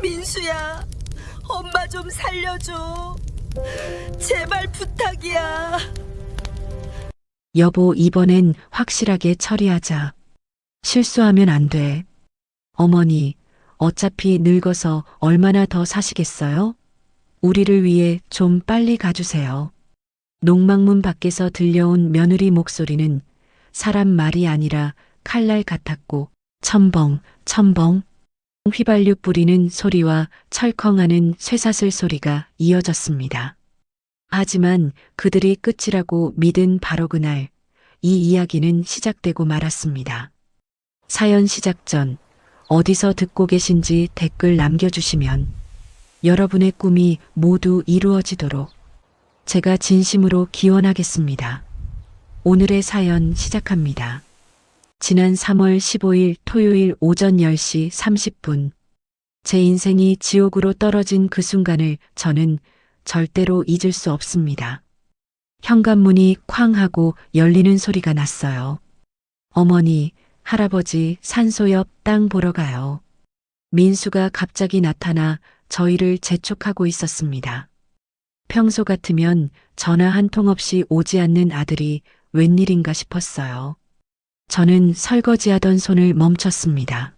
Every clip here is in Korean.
민수야, 엄마 좀 살려줘. 제발 부탁이야. 여보, 이번엔 확실하게 처리하자. 실수하면 안 돼. 어머니, 어차피 늙어서 얼마나 더 사시겠어요? 우리를 위해 좀 빨리 가주세요. 농막문 밖에서 들려온 며느리 목소리는 사람 말이 아니라 칼날 같았고 첨벙, 첨벙 휘발유 뿌리는 소리와 철컹하는 쇠사슬 소리가 이어졌습니다. 하지만 그들이 끝이라고 믿은 바로 그날 이 이야기는 시작되고 말았습니다. 사연 시작 전 어디서 듣고 계신지 댓글 남겨주시면 여러분의 꿈이 모두 이루어지도록 제가 진심으로 기원하겠습니다. 오늘의 사연 시작합니다. 지난 3월 15일 토요일 오전 10시 30분. 제 인생이 지옥으로 떨어진 그 순간을 저는 절대로 잊을 수 없습니다. 현관문이 쾅 하고 열리는 소리가 났어요. 어머니, 할아버지 산소 옆 땅 보러 가요. 민수가 갑자기 나타나 저희를 재촉하고 있었습니다. 평소 같으면 전화 한 통 없이 오지 않는 아들이 웬일인가 싶었어요. 저는 설거지하던 손을 멈췄습니다.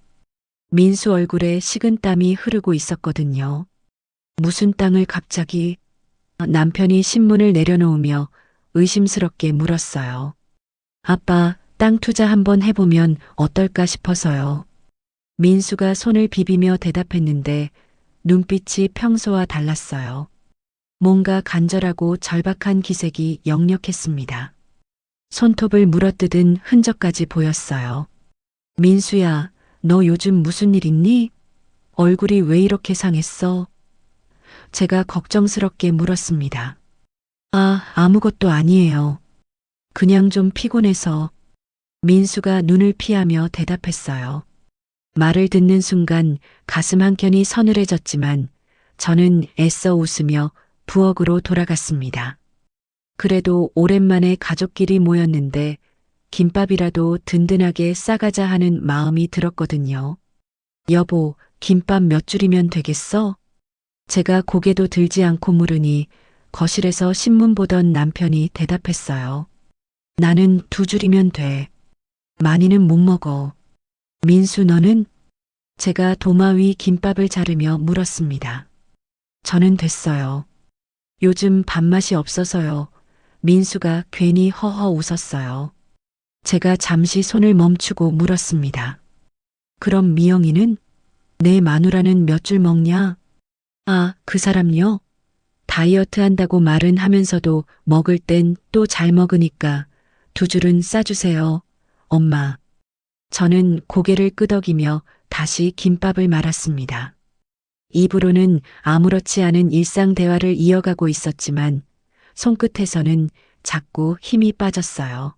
민수 얼굴에 식은땀이 흐르고 있었거든요. 무슨 땅을 갑자기? 남편이 신문을 내려놓으며 의심스럽게 물었어요. 아빠, 땅 투자 한번 해보면 어떨까 싶어서요. 민수가 손을 비비며 대답했는데 눈빛이 평소와 달랐어요. 뭔가 간절하고 절박한 기색이 역력했습니다. 손톱을 물어뜯은 흔적까지 보였어요. 민수야, 너 요즘 무슨 일 있니? 얼굴이 왜 이렇게 상했어? 제가 걱정스럽게 물었습니다. 아무것도 아니에요. 그냥 좀 피곤해서. 민수가 눈을 피하며 대답했어요. 말을 듣는 순간 가슴 한켠이 서늘해졌지만 저는 애써 웃으며 부엌으로 돌아갔습니다. 그래도 오랜만에 가족끼리 모였는데 김밥이라도 든든하게 싸가자 하는 마음이 들었거든요. 여보, 김밥 몇 줄이면 되겠어? 제가 고개도 들지 않고 물으니 거실에서 신문 보던 남편이 대답했어요. 나는 2줄이면 돼. 많이는 못 먹어. 민수, 너는? 제가 도마 위 김밥을 자르며 물었습니다. 저는 됐어요. 요즘 밥맛이 없어서요. 민수가 괜히 허허 웃었어요. 제가 잠시 손을 멈추고 물었습니다. 그럼 미영이는? 내 마누라는 몇 줄 먹냐? 그 사람요? 다이어트 한다고 말은 하면서도 먹을 땐 또 잘 먹으니까 2줄은 싸주세요. 엄마. 저는 고개를 끄덕이며 다시 김밥을 말았습니다. 입으로는 아무렇지 않은 일상 대화를 이어가고 있었지만 손끝에서는 자꾸 힘이 빠졌어요.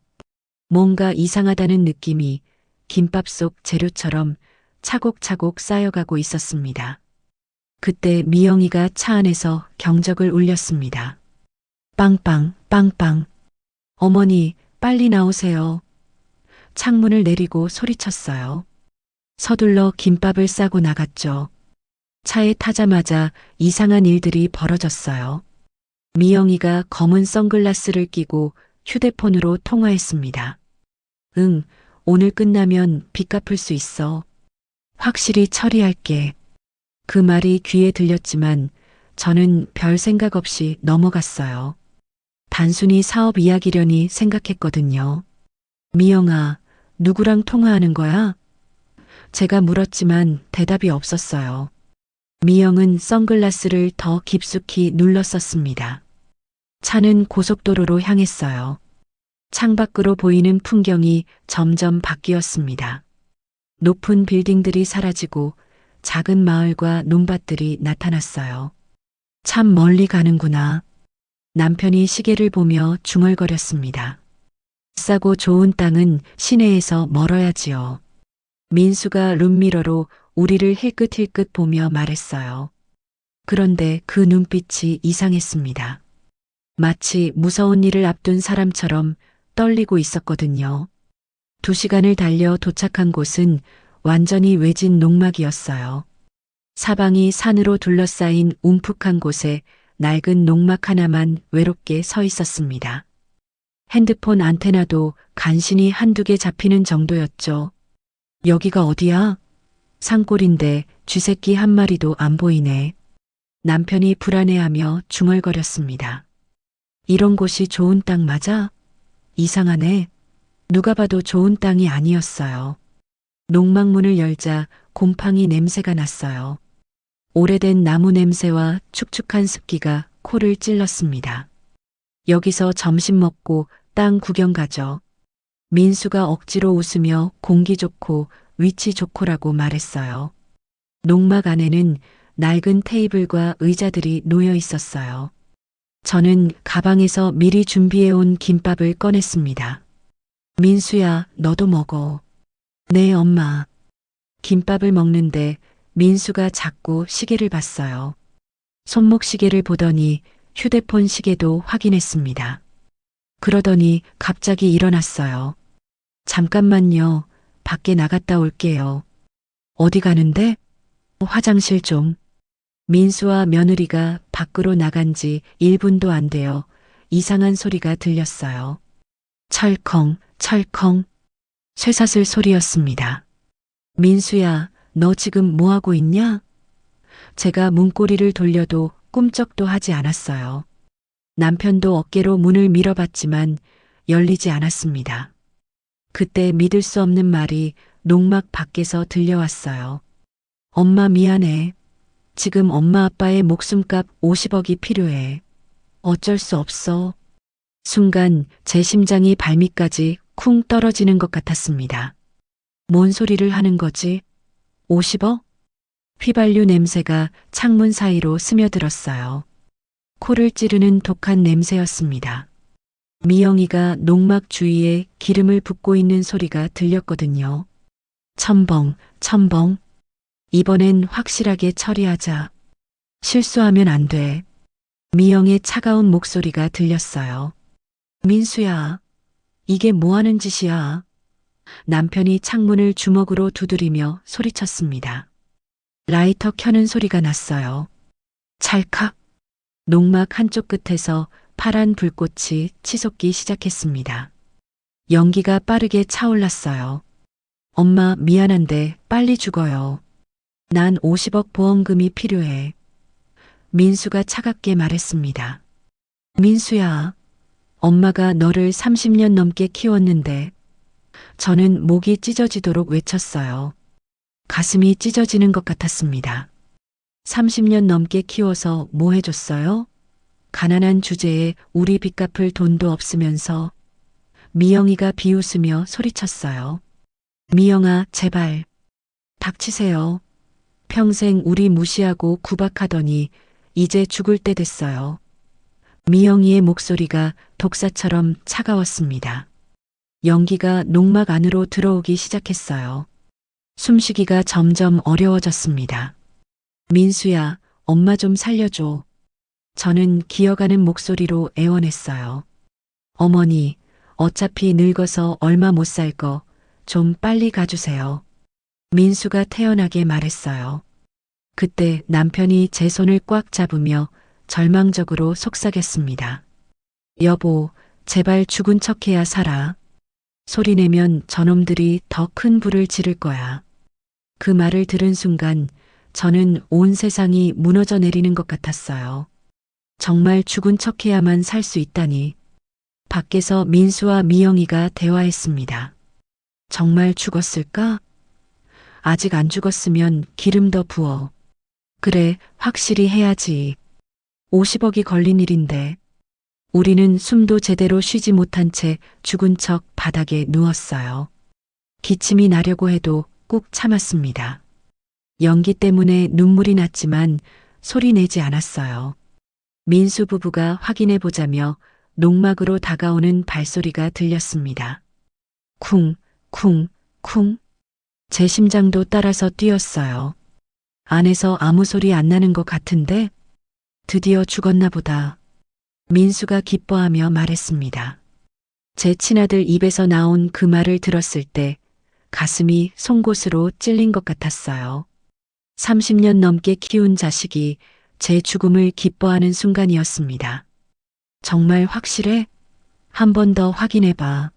뭔가 이상하다는 느낌이 김밥 속 재료처럼 차곡차곡 쌓여가고 있었습니다. 그때 미영이가 차 안에서 경적을 울렸습니다. 빵빵, 빵빵. 어머니, 빨리 나오세요. 창문을 내리고 소리쳤어요. 서둘러 김밥을 싸고 나갔죠. 차에 타자마자 이상한 일들이 벌어졌어요. 미영이가 검은 선글라스를 끼고 휴대폰으로 통화했습니다. 응, 오늘 끝나면 빚 갚을 수 있어. 확실히 처리할게. 그 말이 귀에 들렸지만 저는 별 생각 없이 넘어갔어요. 단순히 사업 이야기려니 생각했거든요. 미영아, 누구랑 통화하는 거야? 제가 물었지만 대답이 없었어요. 미영은 선글라스를 더 깊숙이 눌렀었습니다. 차는 고속도로로 향했어요. 창밖으로 보이는 풍경이 점점 바뀌었습니다. 높은 빌딩들이 사라지고 작은 마을과 논밭들이 나타났어요. 참 멀리 가는구나. 남편이 시계를 보며 중얼거렸습니다. 싸고 좋은 땅은 시내에서 멀어야지요. 민수가 룸미러로 우리를 힐끗힐끗 보며 말했어요. 그런데 그 눈빛이 이상했습니다. 마치 무서운 일을 앞둔 사람처럼 떨리고 있었거든요. 2시간을 달려 도착한 곳은 완전히 외진 농막이었어요. 사방이 산으로 둘러싸인 움푹한 곳에 낡은 농막 하나만 외롭게 서 있었습니다. 핸드폰 안테나도 간신히 한두 개 잡히는 정도였죠. 여기가 어디야? 산골인데 쥐새끼 한 마리도 안 보이네. 남편이 불안해하며 중얼거렸습니다. 이런 곳이 좋은 땅 맞아? 이상하네. 누가 봐도 좋은 땅이 아니었어요. 농막문을 열자 곰팡이 냄새가 났어요. 오래된 나무 냄새와 축축한 습기가 코를 찔렀습니다. 여기서 점심 먹고 땅 구경 가죠. 민수가 억지로 웃으며 공기 좋고 위치 좋고라고 말했어요. 농막 안에는 낡은 테이블과 의자들이 놓여 있었어요. 저는 가방에서 미리 준비해온 김밥을 꺼냈습니다. 민수야, 너도 먹어. 네, 엄마. 김밥을 먹는데 민수가 자꾸 시계를 봤어요. 손목 시계를 보더니 휴대폰 시계도 확인했습니다. 그러더니 갑자기 일어났어요. 잠깐만요. 밖에 나갔다 올게요. 어디 가는데? 화장실 좀. 민수와 며느리가 밖으로 나간 지 1분도 안 되어 이상한 소리가 들렸어요. 철컹, 철컹. 쇠사슬 소리였습니다. 민수야, 너 지금 뭐 하고 있냐? 제가 문고리를 돌려도 꿈쩍도 하지 않았어요. 남편도 어깨로 문을 밀어봤지만 열리지 않았습니다. 그때 믿을 수 없는 말이 농막 밖에서 들려왔어요. 엄마 미안해. 지금 엄마 아빠의 목숨값 50억이 필요해. 어쩔 수 없어. 순간 제 심장이 발밑까지 쿵 떨어지는 것 같았습니다. 뭔 소리를 하는 거지? 50억? 휘발유 냄새가 창문 사이로 스며들었어요. 코를 찌르는 독한 냄새였습니다. 미영이가 농막 주위에 기름을 붓고 있는 소리가 들렸거든요. 첨벙, 첨벙. 이번엔 확실하게 처리하자. 실수하면 안 돼. 미영의 차가운 목소리가 들렸어요. 민수야, 이게 뭐 하는 짓이야? 남편이 창문을 주먹으로 두드리며 소리쳤습니다. 라이터 켜는 소리가 났어요. 찰칵. 농막 한쪽 끝에서 파란 불꽃이 치솟기 시작했습니다. 연기가 빠르게 차올랐어요. 엄마 미안한데 빨리 죽어요. 난 50억 보험금이 필요해. 민수가 차갑게 말했습니다. 민수야, 엄마가 너를 30년 넘게 키웠는데 저는 목이 찢어지도록 외쳤어요. 가슴이 찢어지는 것 같았습니다. 30년 넘게 키워서 뭐 해줬어요? 가난한 주제에 우리 빚 갚을 돈도 없으면서. 미영이가 비웃으며 소리쳤어요. 미영아, 제발. 닥치세요. 평생 우리 무시하고 구박하더니 이제 죽을 때 됐어요. 미영이의 목소리가 독사처럼 차가웠습니다. 연기가 농막 안으로 들어오기 시작했어요. 숨쉬기가 점점 어려워졌습니다. 민수야, 엄마 좀 살려줘. 저는 기어가는 목소리로 애원했어요. 어머니, 어차피 늙어서 얼마 못 살 거 좀 빨리 가주세요. 민수가 태연하게 말했어요. 그때 남편이 제 손을 꽉 잡으며 절망적으로 속삭였습니다. 여보, 제발 죽은 척해야 살아. 소리내면 저놈들이 더 큰 불을 지를 거야. 그 말을 들은 순간 저는 온 세상이 무너져 내리는 것 같았어요. 정말 죽은 척해야만 살 수 있다니. 밖에서 민수와 미영이가 대화했습니다. 정말 죽었을까? 아직 안 죽었으면 기름 더 부어. 그래, 확실히 해야지. 50억이 걸린 일인데. 우리는 숨도 제대로 쉬지 못한 채 죽은 척 바닥에 누웠어요. 기침이 나려고 해도 꾹 참았습니다. 연기 때문에 눈물이 났지만 소리 내지 않았어요. 민수 부부가 확인해 보자며 농막으로 다가오는 발소리가 들렸습니다. 쿵, 쿵, 쿵. 제 심장도 따라서 뛰었어요. 안에서 아무 소리 안 나는 것 같은데 드디어 죽었나 보다. 민수가 기뻐하며 말했습니다. 제 친아들 입에서 나온 그 말을 들었을 때 가슴이 송곳으로 찔린 것 같았어요. 30년 넘게 키운 자식이 제 죽음을 기뻐하는 순간이었습니다. 정말 확실해? 한 번 더 확인해봐.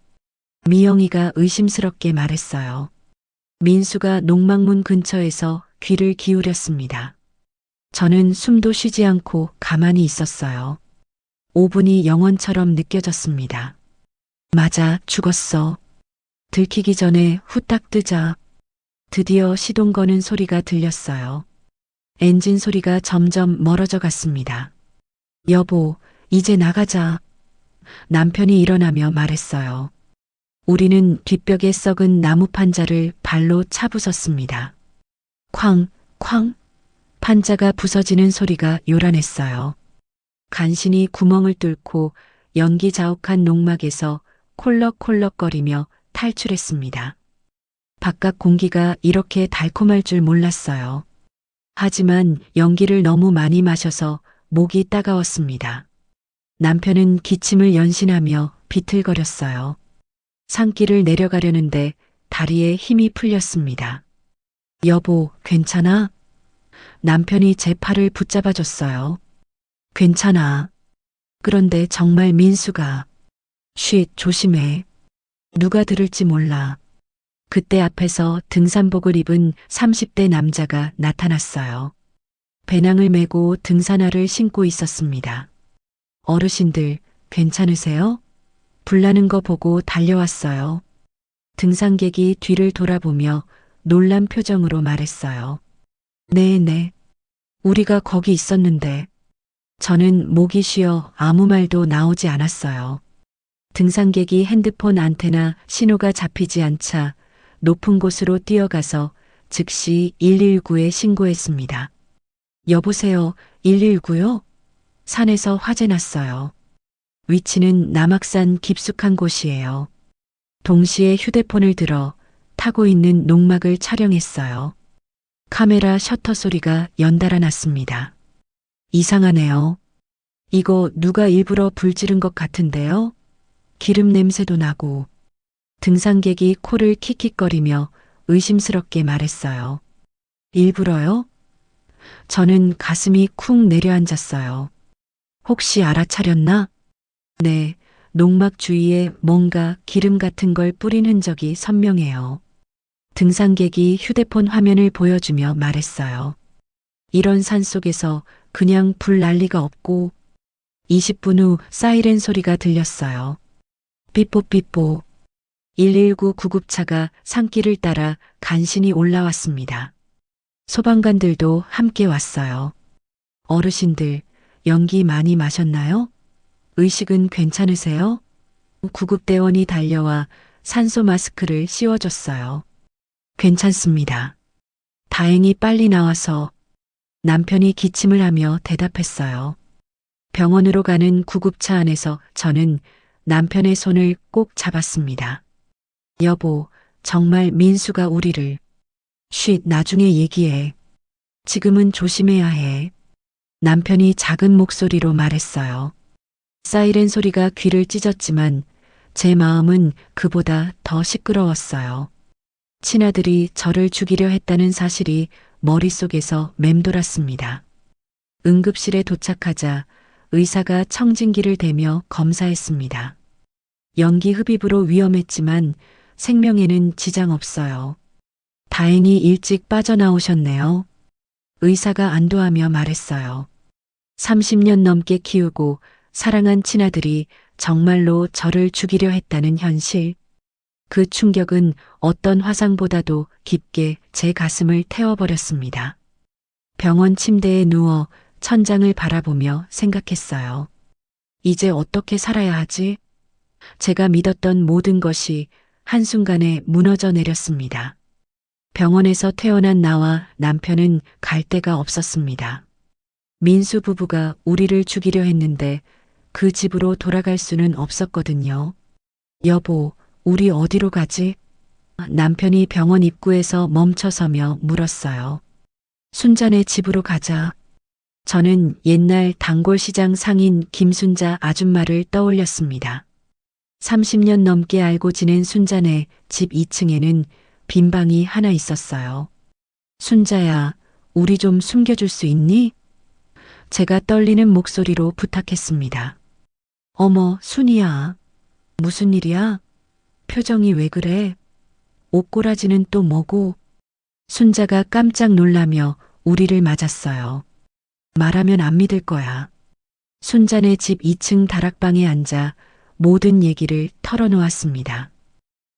미영이가 의심스럽게 말했어요. 민수가 농막문 근처에서 귀를 기울였습니다. 저는 숨도 쉬지 않고 가만히 있었어요. 5분이 영원처럼 느껴졌습니다. 맞아, 죽었어. 들키기 전에 후딱 뜨자. 드디어 시동 거는 소리가 들렸어요. 엔진 소리가 점점 멀어져 갔습니다. 여보, 이제 나가자. 남편이 일어나며 말했어요. 우리는 뒷벽에 썩은 나무 판자를 발로 차부쉈습니다. 쾅, 쾅. 판자가 부서지는 소리가 요란했어요. 간신히 구멍을 뚫고 연기 자욱한 농막에서 콜럭콜럭거리며 탈출했습니다. 바깥 공기가 이렇게 달콤할 줄 몰랐어요. 하지만 연기를 너무 많이 마셔서 목이 따가웠습니다. 남편은 기침을 연신하며 비틀거렸어요. 산길을 내려가려는데 다리에 힘이 풀렸습니다. 여보, 괜찮아? 남편이 제 팔을 붙잡아줬어요. 괜찮아. 그런데 정말 민수가. 쉿, 조심해. 누가 들을지 몰라. 그때 앞에서 등산복을 입은 30대 남자가 나타났어요. 배낭을 메고 등산화를 신고 있었습니다. 어르신들, 괜찮으세요? 불나는 거 보고 달려왔어요. 등산객이 뒤를 돌아보며 놀란 표정으로 말했어요. 네네. 우리가 거기 있었는데. 저는 목이 쉬어 아무 말도 나오지 않았어요. 등산객이 핸드폰 안테나 신호가 잡히지 않자 높은 곳으로 뛰어가서 즉시 119에 신고했습니다. 여보세요, 119요? 산에서 화재 났어요. 위치는 남악산 깊숙한 곳이에요. 동시에 휴대폰을 들어 타고 있는 농막을 촬영했어요. 카메라 셔터 소리가 연달아 났습니다. 이상하네요. 이거 누가 일부러 불 지른 것 같은데요? 기름 냄새도 나고. 등산객이 코를 킥킥거리며 의심스럽게 말했어요. 일부러요? 저는 가슴이 쿵 내려앉았어요. 혹시 알아차렸나? 네, 농막 주위에 뭔가 기름 같은 걸 뿌린 흔적이 선명해요. 등산객이 휴대폰 화면을 보여주며 말했어요. 이런 산속에서 그냥 불 날 리가 없고. 20분 후 사이렌 소리가 들렸어요. 삐뽀삐뽀. 119 구급차가 산길을 따라 간신히 올라왔습니다. 소방관들도 함께 왔어요. 어르신들, 연기 많이 마셨나요? 의식은 괜찮으세요? 구급대원이 달려와 산소 마스크를 씌워줬어요. 괜찮습니다. 다행히 빨리 나와서. 남편이 기침을 하며 대답했어요. 병원으로 가는 구급차 안에서 저는 남편의 손을 꼭 잡았습니다. 여보, 정말 민수가 우리를. 쉿, 나중에 얘기해. 지금은 조심해야 해. 남편이 작은 목소리로 말했어요. 사이렌 소리가 귀를 찢었지만 제 마음은 그보다 더 시끄러웠어요. 친아들이 저를 죽이려 했다는 사실이 머릿속에서 맴돌았습니다. 응급실에 도착하자 의사가 청진기를 대며 검사했습니다. 연기 흡입으로 위험했지만 생명에는 지장 없어요. 다행히 일찍 빠져나오셨네요. 의사가 안도하며 말했어요. 30년 넘게 키우고 사랑한 친아들이 정말로 저를 죽이려 했다는 현실. 그 충격은 어떤 화상보다도 깊게 제 가슴을 태워버렸습니다. 병원 침대에 누워 천장을 바라보며 생각했어요. 이제 어떻게 살아야 하지? 제가 믿었던 모든 것이 한순간에 무너져 내렸습니다. 병원에서 퇴원한 나와 남편은 갈 데가 없었습니다. 민수 부부가 우리를 죽이려 했는데 그 집으로 돌아갈 수는 없었거든요. 여보, 우리 어디로 가지? 남편이 병원 입구에서 멈춰서며 물었어요. 순자네 집으로 가자. 저는 옛날 단골시장 상인 김순자 아줌마를 떠올렸습니다. 30년 넘게 알고 지낸 순자네 집 2층에는 빈 방이 하나 있었어요. 순자야, 우리 좀 숨겨줄 수 있니? 제가 떨리는 목소리로 부탁했습니다. 어머, 순이야. 무슨 일이야? 표정이 왜 그래? 옷꼬라지는 또 뭐고? 순자가 깜짝 놀라며 우리를 맞았어요. 말하면 안 믿을 거야. 순자네 집 2층 다락방에 앉아 모든 얘기를 털어놓았습니다.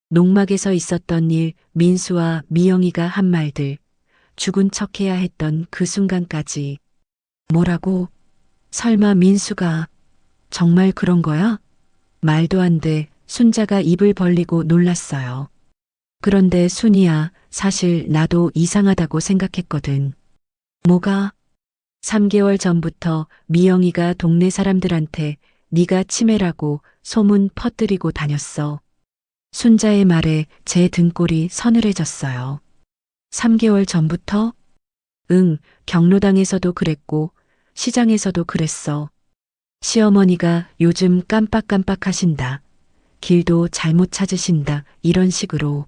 농막에서 있었던 일, 민수와 미영이가 한 말들, 죽은 척해야 했던 그 순간까지. 뭐라고? 설마 민수가 정말 그런 거야? 말도 안 돼. 순자가 입을 벌리고 놀랐어요. 그런데 순이야, 사실 나도 이상하다고 생각했거든. 뭐가? 3개월 전부터 미영이가 동네 사람들한테 네가 치매라고 소문 퍼뜨리고 다녔어. 순자의 말에 제 등골이 서늘해졌어요. 3개월 전부터? 응, 경로당에서도 그랬고 시장에서도 그랬어. 시어머니가 요즘 깜빡깜빡하신다. 길도 잘못 찾으신다. 이런 식으로.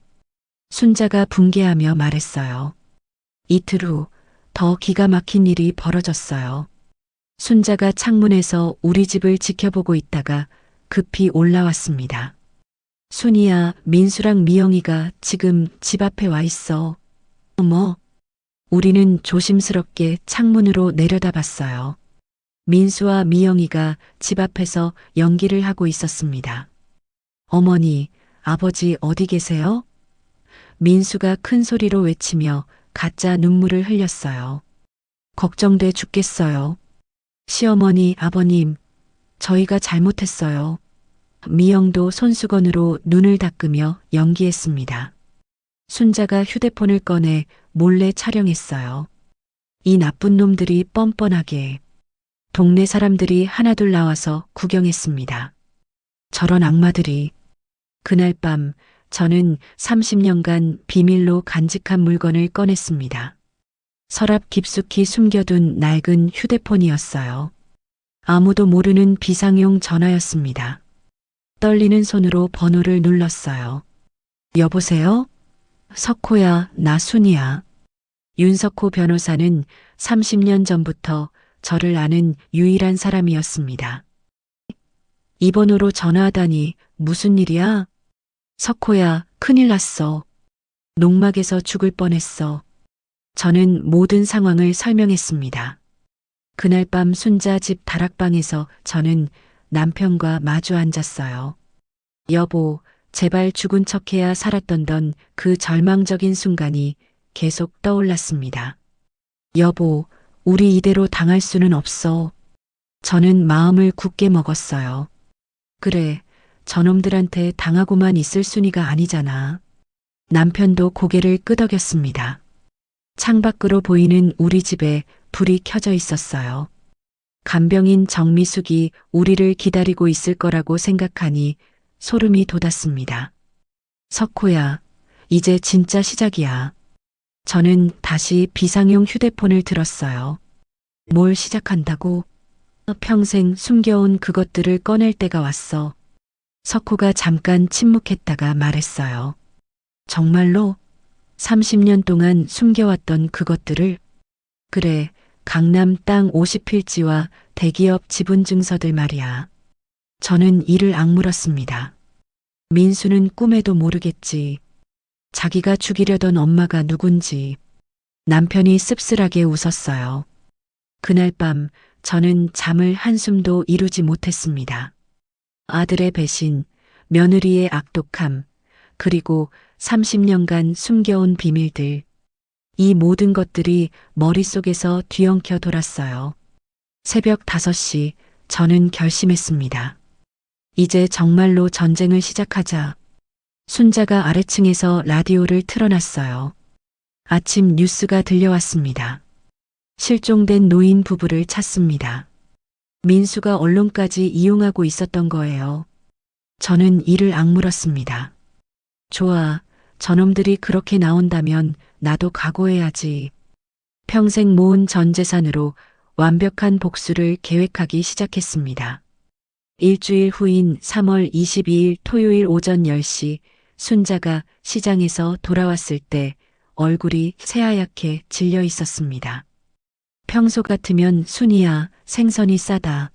순자가 붕괴하며 말했어요. 이틀 후 더 기가 막힌 일이 벌어졌어요. 순자가 창문에서 우리 집을 지켜보고 있다가 급히 올라왔습니다. 순이야, 민수랑 미영이가 지금 집 앞에 와 있어. 어머. 우리는 조심스럽게 창문으로 내려다봤어요. 민수와 미영이가 집 앞에서 연기를 하고 있었습니다. 어머니, 아버지 어디 계세요? 민수가 큰 소리로 외치며 가짜 눈물을 흘렸어요. 걱정돼 죽겠어요. 시어머니, 아버님, 저희가 잘못했어요. 미영도 손수건으로 눈을 닦으며 연기했습니다. 순자가 휴대폰을 꺼내 몰래 촬영했어요. 이 나쁜 놈들이 뻔뻔하게. 동네 사람들이 하나둘 나와서 구경했습니다. 저런 악마들이. 그날 밤 저는 30년간 비밀로 간직한 물건을 꺼냈습니다. 서랍 깊숙이 숨겨둔 낡은 휴대폰이었어요. 아무도 모르는 비상용 전화였습니다. 떨리는 손으로 번호를 눌렀어요. 여보세요? 석호야, 나 순이야. 윤석호 변호사는 30년 전부터 저를 아는 유일한 사람이었습니다. 이 번호로 전화하다니 무슨 일이야? 석호야, 큰일 났어. 농막에서 죽을 뻔했어. 저는 모든 상황을 설명했습니다. 그날 밤 순자 집 다락방에서 저는 남편과 마주 앉았어요. 여보, 제발 죽은 척해야 살았던 그 절망적인 순간이 계속 떠올랐습니다. 여보, 우리 이대로 당할 수는 없어. 저는 마음을 굳게 먹었어요. 그래, 저놈들한테 당하고만 있을 순위가 아니잖아. 남편도 고개를 끄덕였습니다. 창밖으로 보이는 우리 집에 불이 켜져 있었어요. 간병인 정미숙이 우리를 기다리고 있을 거라고 생각하니 소름이 돋았습니다. 석호야, 이제 진짜 시작이야. 저는 다시 비상용 휴대폰을 들었어요. 뭘 시작한다고? 평생 숨겨온 그것들을 꺼낼 때가 왔어. 석호가 잠깐 침묵했다가 말했어요. 정말로? 30년 동안 숨겨왔던 그것들을? 그래, 강남 땅 50필지와 대기업 지분 증서들 말이야. 저는 이를 악물었습니다. 민수는 꿈에도 모르겠지. 자기가 죽이려던 엄마가 누군지. 남편이 씁쓸하게 웃었어요. 그날 밤 저는 잠을 한숨도 이루지 못했습니다. 아들의 배신, 며느리의 악독함, 그리고 30년간 숨겨온 비밀들. 이 모든 것들이 머릿속에서 뒤엉켜 돌았어요. 새벽 5시 저는 결심했습니다. 이제 정말로 전쟁을 시작하자. 순자가 아래층에서 라디오를 틀어놨어요. 아침 뉴스가 들려왔습니다. 실종된 노인 부부를 찾습니다. 민수가 언론까지 이용하고 있었던 거예요. 저는 이를 악물었습니다. 좋아, 저놈들이 그렇게 나온다면 나도 각오해야지. 평생 모은 전 재산으로 완벽한 복수를 계획하기 시작했습니다. 일주일 후인 3월 22일 토요일 오전 10시 순자가 시장에서 돌아왔을 때 얼굴이 새하얗게 질려 있었습니다. 평소 같으면 순이야, 생선이 싸다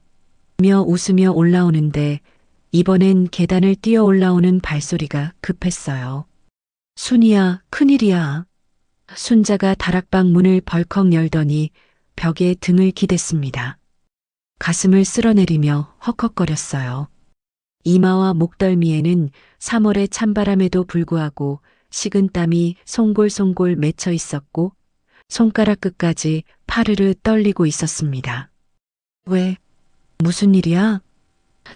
며 웃으며 올라오는데 이번엔 계단을 뛰어 올라오는 발소리가 급했어요. 순이야, 큰일이야. 순자가 다락방 문을 벌컥 열더니 벽에 등을 기댔습니다. 가슴을 쓸어내리며 헉헉거렸어요. 이마와 목덜미에는 3월의 찬바람에도 불구하고 식은 땀이 송골송골 맺혀 있었고 손가락 끝까지 파르르 떨리고 있었습니다. 왜? 무슨 일이야?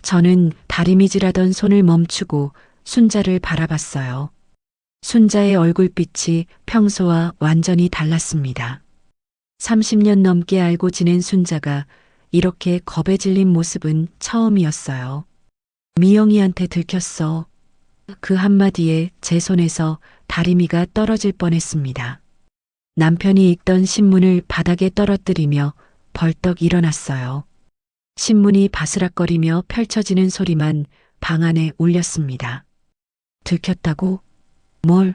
저는 다리미질하던 손을 멈추고 순자를 바라봤어요. 순자의 얼굴빛이 평소와 완전히 달랐습니다. 30년 넘게 알고 지낸 순자가 이렇게 겁에 질린 모습은 처음이었어요. 미영이한테 들켰어. 그 한마디에 제 손에서 다리미가 떨어질 뻔했습니다. 남편이 읽던 신문을 바닥에 떨어뜨리며 벌떡 일어났어요. 신문이 바스락거리며 펼쳐지는 소리만 방 안에 울렸습니다. 들켰다고? 뭘?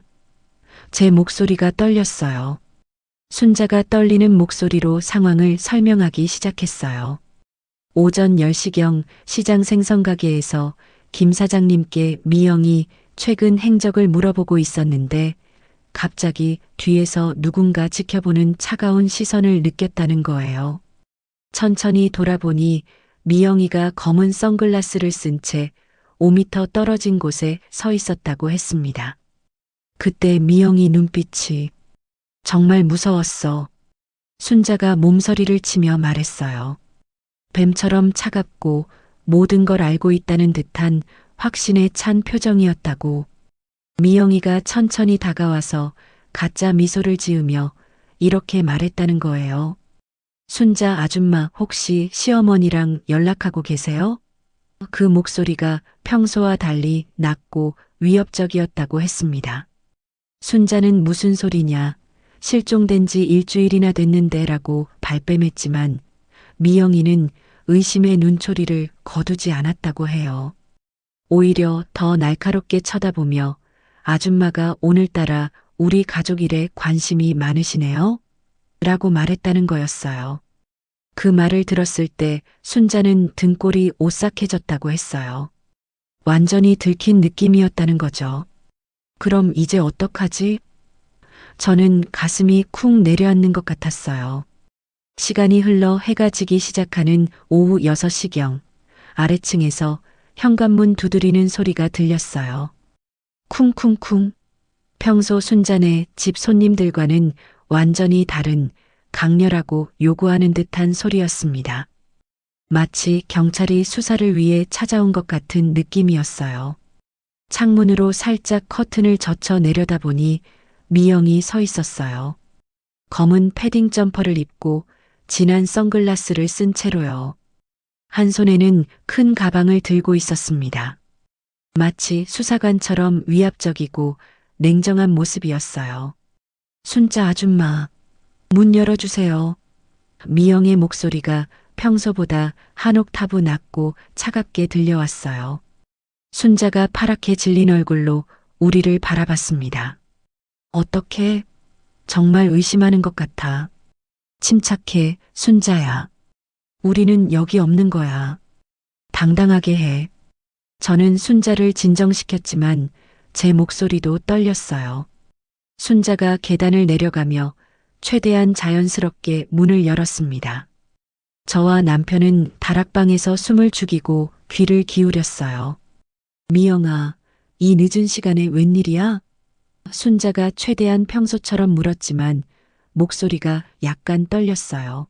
제 목소리가 떨렸어요. 순자가 떨리는 목소리로 상황을 설명하기 시작했어요. 오전 10시경 시장 생선가게에서 김 사장님께 미영이 최근 행적을 물어보고 있었는데 갑자기 뒤에서 누군가 지켜보는 차가운 시선을 느꼈다는 거예요. 천천히 돌아보니 미영이가 검은 선글라스를 쓴 채 5미터 떨어진 곳에 서 있었다고 했습니다. 그때 미영이 눈빛이 정말 무서웠어. 순자가 몸서리를 치며 말했어요. 뱀처럼 차갑고 모든 걸 알고 있다는 듯한 확신에 찬 표정이었다고. 미영이가 천천히 다가와서 가짜 미소를 지으며 이렇게 말했다는 거예요. 순자 아줌마 혹시 시어머니랑 연락하고 계세요? 그 목소리가 평소와 달리 낮고 위협적이었다고 했습니다. 순자는 무슨 소리냐, 실종된 지 일주일이나 됐는데 라고 발뺌했지만 미영이는 의심의 눈초리를 거두지 않았다고 해요. 오히려 더 날카롭게 쳐다보며 아줌마가 오늘따라 우리 가족 일에 관심이 많으시네요? 라고 말했다는 거였어요. 그 말을 들었을 때 순자는 등골이 오싹해졌다고 했어요. 완전히 들킨 느낌이었다는 거죠. 그럼 이제 어떡하지? 저는 가슴이 쿵 내려앉는 것 같았어요. 시간이 흘러 해가 지기 시작하는 오후 6시경 아래층에서 현관문 두드리는 소리가 들렸어요. 쿵쿵쿵. 평소 순자네 집 손님들과는 완전히 다른 강렬하고 요구하는 듯한 소리였습니다. 마치 경찰이 수사를 위해 찾아온 것 같은 느낌이었어요. 창문으로 살짝 커튼을 젖혀 내려다보니 미영이 서 있었어요. 검은 패딩 점퍼를 입고 진한 선글라스를 쓴 채로요. 한 손에는 큰 가방을 들고 있었습니다. 마치 수사관처럼 위압적이고 냉정한 모습이었어요. 순자 아줌마, 문 열어주세요. 미영의 목소리가 평소보다 한 옥타브 낮고 차갑게 들려왔어요. 순자가 파랗게 질린 얼굴로 우리를 바라봤습니다. 어떻게? 정말 의심하는 것 같아. 침착해, 순자야. 우리는 여기 없는 거야. 당당하게 해. 저는 순자를 진정시켰지만 제 목소리도 떨렸어요. 순자가 계단을 내려가며 최대한 자연스럽게 문을 열었습니다. 저와 남편은 다락방에서 숨을 죽이고 귀를 기울였어요. 미영아, 이 늦은 시간에 웬일이야? 순자가 최대한 평소처럼 물었지만 목소리가 약간 떨렸어요.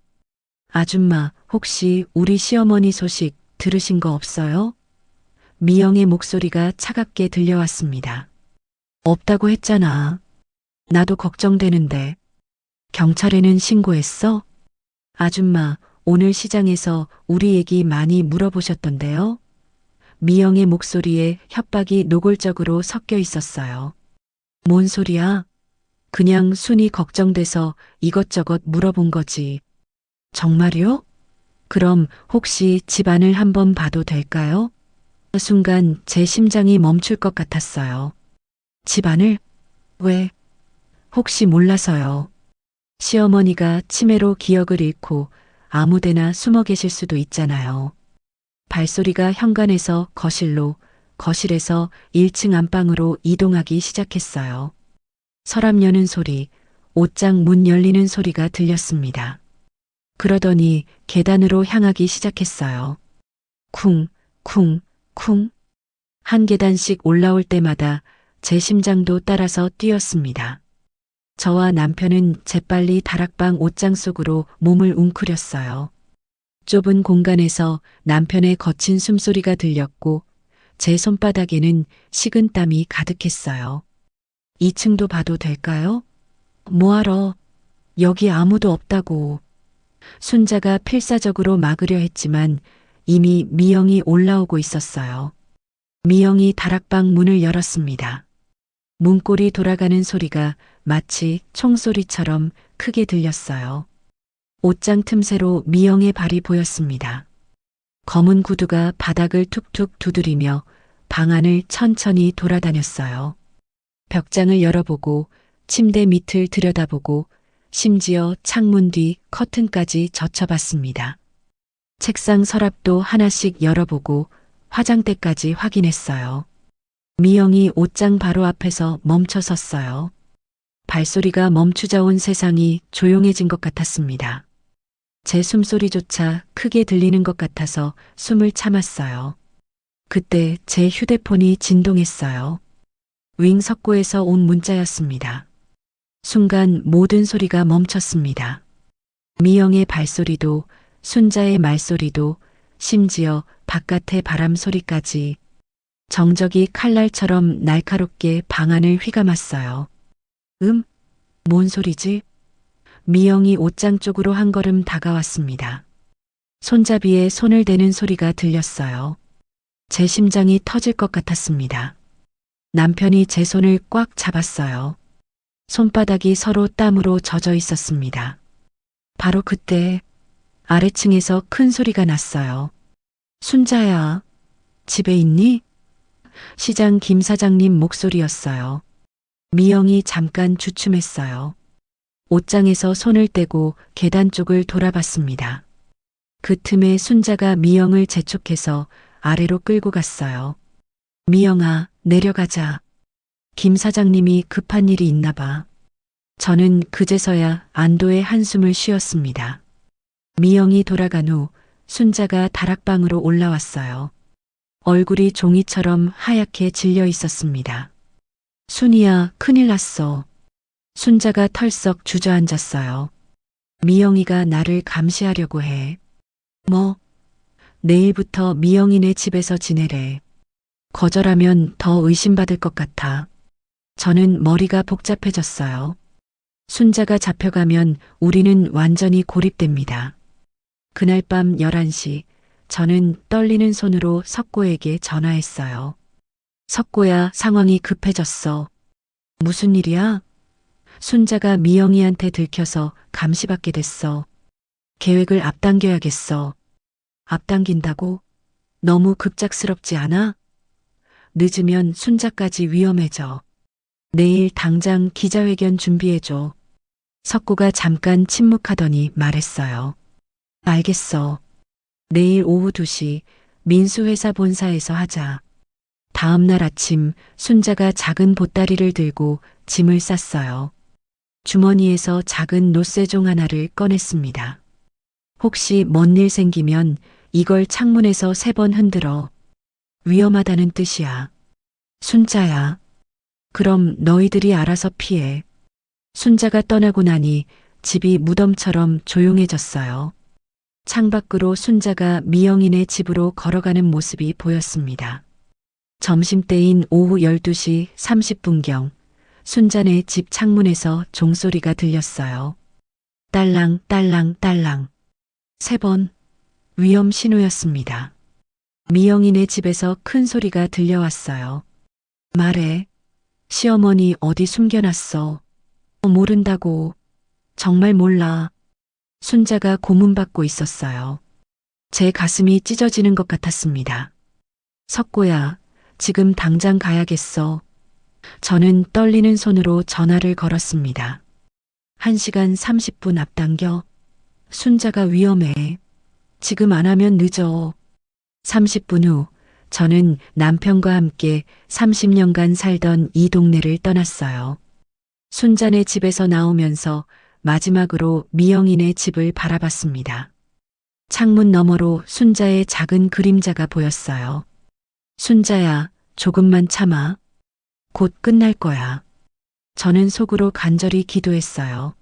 아줌마, 혹시 우리 시어머니 소식 들으신 거 없어요? 미영의 목소리가 차갑게 들려왔습니다. 없다고 했잖아. 나도 걱정되는데. 경찰에는 신고했어? 아줌마, 오늘 시장에서 우리 얘기 많이 물어보셨던데요? 미영의 목소리에 협박이 노골적으로 섞여 있었어요. 뭔 소리야? 그냥 순이 걱정돼서 이것저것 물어본 거지. 정말요? 그럼 혹시 집안을 한번 봐도 될까요? 순간 제 심장이 멈출 것 같았어요. 집안을? 왜? 혹시 몰라서요. 시어머니가 치매로 기억을 잃고 아무데나 숨어 계실 수도 있잖아요. 발소리가 현관에서 거실로, 거실에서 1층 안방으로 이동하기 시작했어요. 서랍 여는 소리, 옷장 문 열리는 소리가 들렸습니다. 그러더니 계단으로 향하기 시작했어요. 쿵, 쿵, 쿵. 한 계단씩 올라올 때마다 제 심장도 따라서 뛰었습니다. 저와 남편은 재빨리 다락방 옷장 속으로 몸을 웅크렸어요. 좁은 공간에서 남편의 거친 숨소리가 들렸고 제 손바닥에는 식은땀이 가득했어요. 2층도 봐도 될까요? 뭐하러? 여기 아무도 없다고. 순자가 필사적으로 막으려 했지만 이미 미영이 올라오고 있었어요. 미영이 다락방 문을 열었습니다. 문고리 돌아가는 소리가 마치 총소리처럼 크게 들렸어요. 옷장 틈새로 미영의 발이 보였습니다. 검은 구두가 바닥을 툭툭 두드리며 방 안을 천천히 돌아다녔어요. 벽장을 열어보고 침대 밑을 들여다보고 심지어 창문 뒤 커튼까지 젖혀봤습니다. 책상 서랍도 하나씩 열어보고 화장대까지 확인했어요. 미영이 옷장 바로 앞에서 멈춰 섰어요. 발소리가 멈추자 온 세상이 조용해진 것 같았습니다. 제 숨소리조차 크게 들리는 것 같아서 숨을 참았어요. 그때 제 휴대폰이 진동했어요. 윙석고에서 온 문자였습니다. 순간 모든 소리가 멈췄습니다. 미영의 발소리도, 순자의 말소리도, 심지어 바깥의 바람 소리까지 정적이 칼날처럼 날카롭게 방 안을 휘감았어요. 뭔 소리지? 미영이 옷장 쪽으로 한 걸음 다가왔습니다. 손잡이에 손을 대는 소리가 들렸어요. 제 심장이 터질 것 같았습니다. 남편이 제 손을 꽉 잡았어요. 손바닥이 서로 땀으로 젖어 있었습니다. 바로 그때 아래층에서 큰 소리가 났어요. 순자야, 집에 있니? 시장 김 사장님 목소리였어요. 미영이 잠깐 주춤했어요. 옷장에서 손을 떼고 계단 쪽을 돌아봤습니다. 그 틈에 순자가 미영을 재촉해서 아래로 끌고 갔어요. 미영아, 내려가자. 김 사장님이 급한 일이 있나 봐. 저는 그제서야 안도의 한숨을 쉬었습니다. 미영이 돌아간 후 순자가 다락방으로 올라왔어요. 얼굴이 종이처럼 하얗게 질려 있었습니다. 순이야, 큰일 났어. 순자가 털썩 주저앉았어요. 미영이가 나를 감시하려고 해. 뭐? 내일부터 미영이네 집에서 지내래. 거절하면 더 의심받을 것 같아. 저는 머리가 복잡해졌어요. 순자가 잡혀가면 우리는 완전히 고립됩니다. 그날 밤 11시 저는 떨리는 손으로 석고에게 전화했어요. 석고야, 상황이 급해졌어. 무슨 일이야? 순자가 미영이한테 들켜서 감시받게 됐어. 계획을 앞당겨야겠어. 앞당긴다고? 너무 급작스럽지 않아? 늦으면 순자까지 위험해져. 내일 당장 기자회견 준비해줘. 석고가 잠깐 침묵하더니 말했어요. 알겠어. 내일 오후 2시 민수회사 본사에서 하자. 다음 날 아침 순자가 작은 보따리를 들고 짐을 쌌어요. 주머니에서 작은 노쇠종 하나를 꺼냈습니다. 혹시 뭔 일 생기면 이걸 창문에서 3번 흔들어. 위험하다는 뜻이야. 순자야. 그럼 너희들이 알아서 피해. 순자가 떠나고 나니 집이 무덤처럼 조용해졌어요. 창밖으로 순자가 미영이네 집으로 걸어가는 모습이 보였습니다. 점심때인 오후 12시 30분경 순자네 집 창문에서 종소리가 들렸어요. 딸랑 딸랑 딸랑. 3번. 위험 신호였습니다. 미영이네 집에서 큰 소리가 들려왔어요. 말해. 시어머니 어디 숨겨놨어. 모른다고. 정말 몰라. 순자가 고문받고 있었어요. 제 가슴이 찢어지는 것 같았습니다. 석고야, 지금 당장 가야겠어. 저는 떨리는 손으로 전화를 걸었습니다. 1시간 30분 앞당겨. 순자가 위험해. 지금 안 하면 늦어. 30분 후 저는 남편과 함께 30년간 살던 이 동네를 떠났어요. 순자네 집에서 나오면서 마지막으로 미영이네 집을 바라봤습니다. 창문 너머로 순자의 작은 그림자가 보였어요. 순자야, 조금만 참아. 곧 끝날 거야. 저는 속으로 간절히 기도했어요.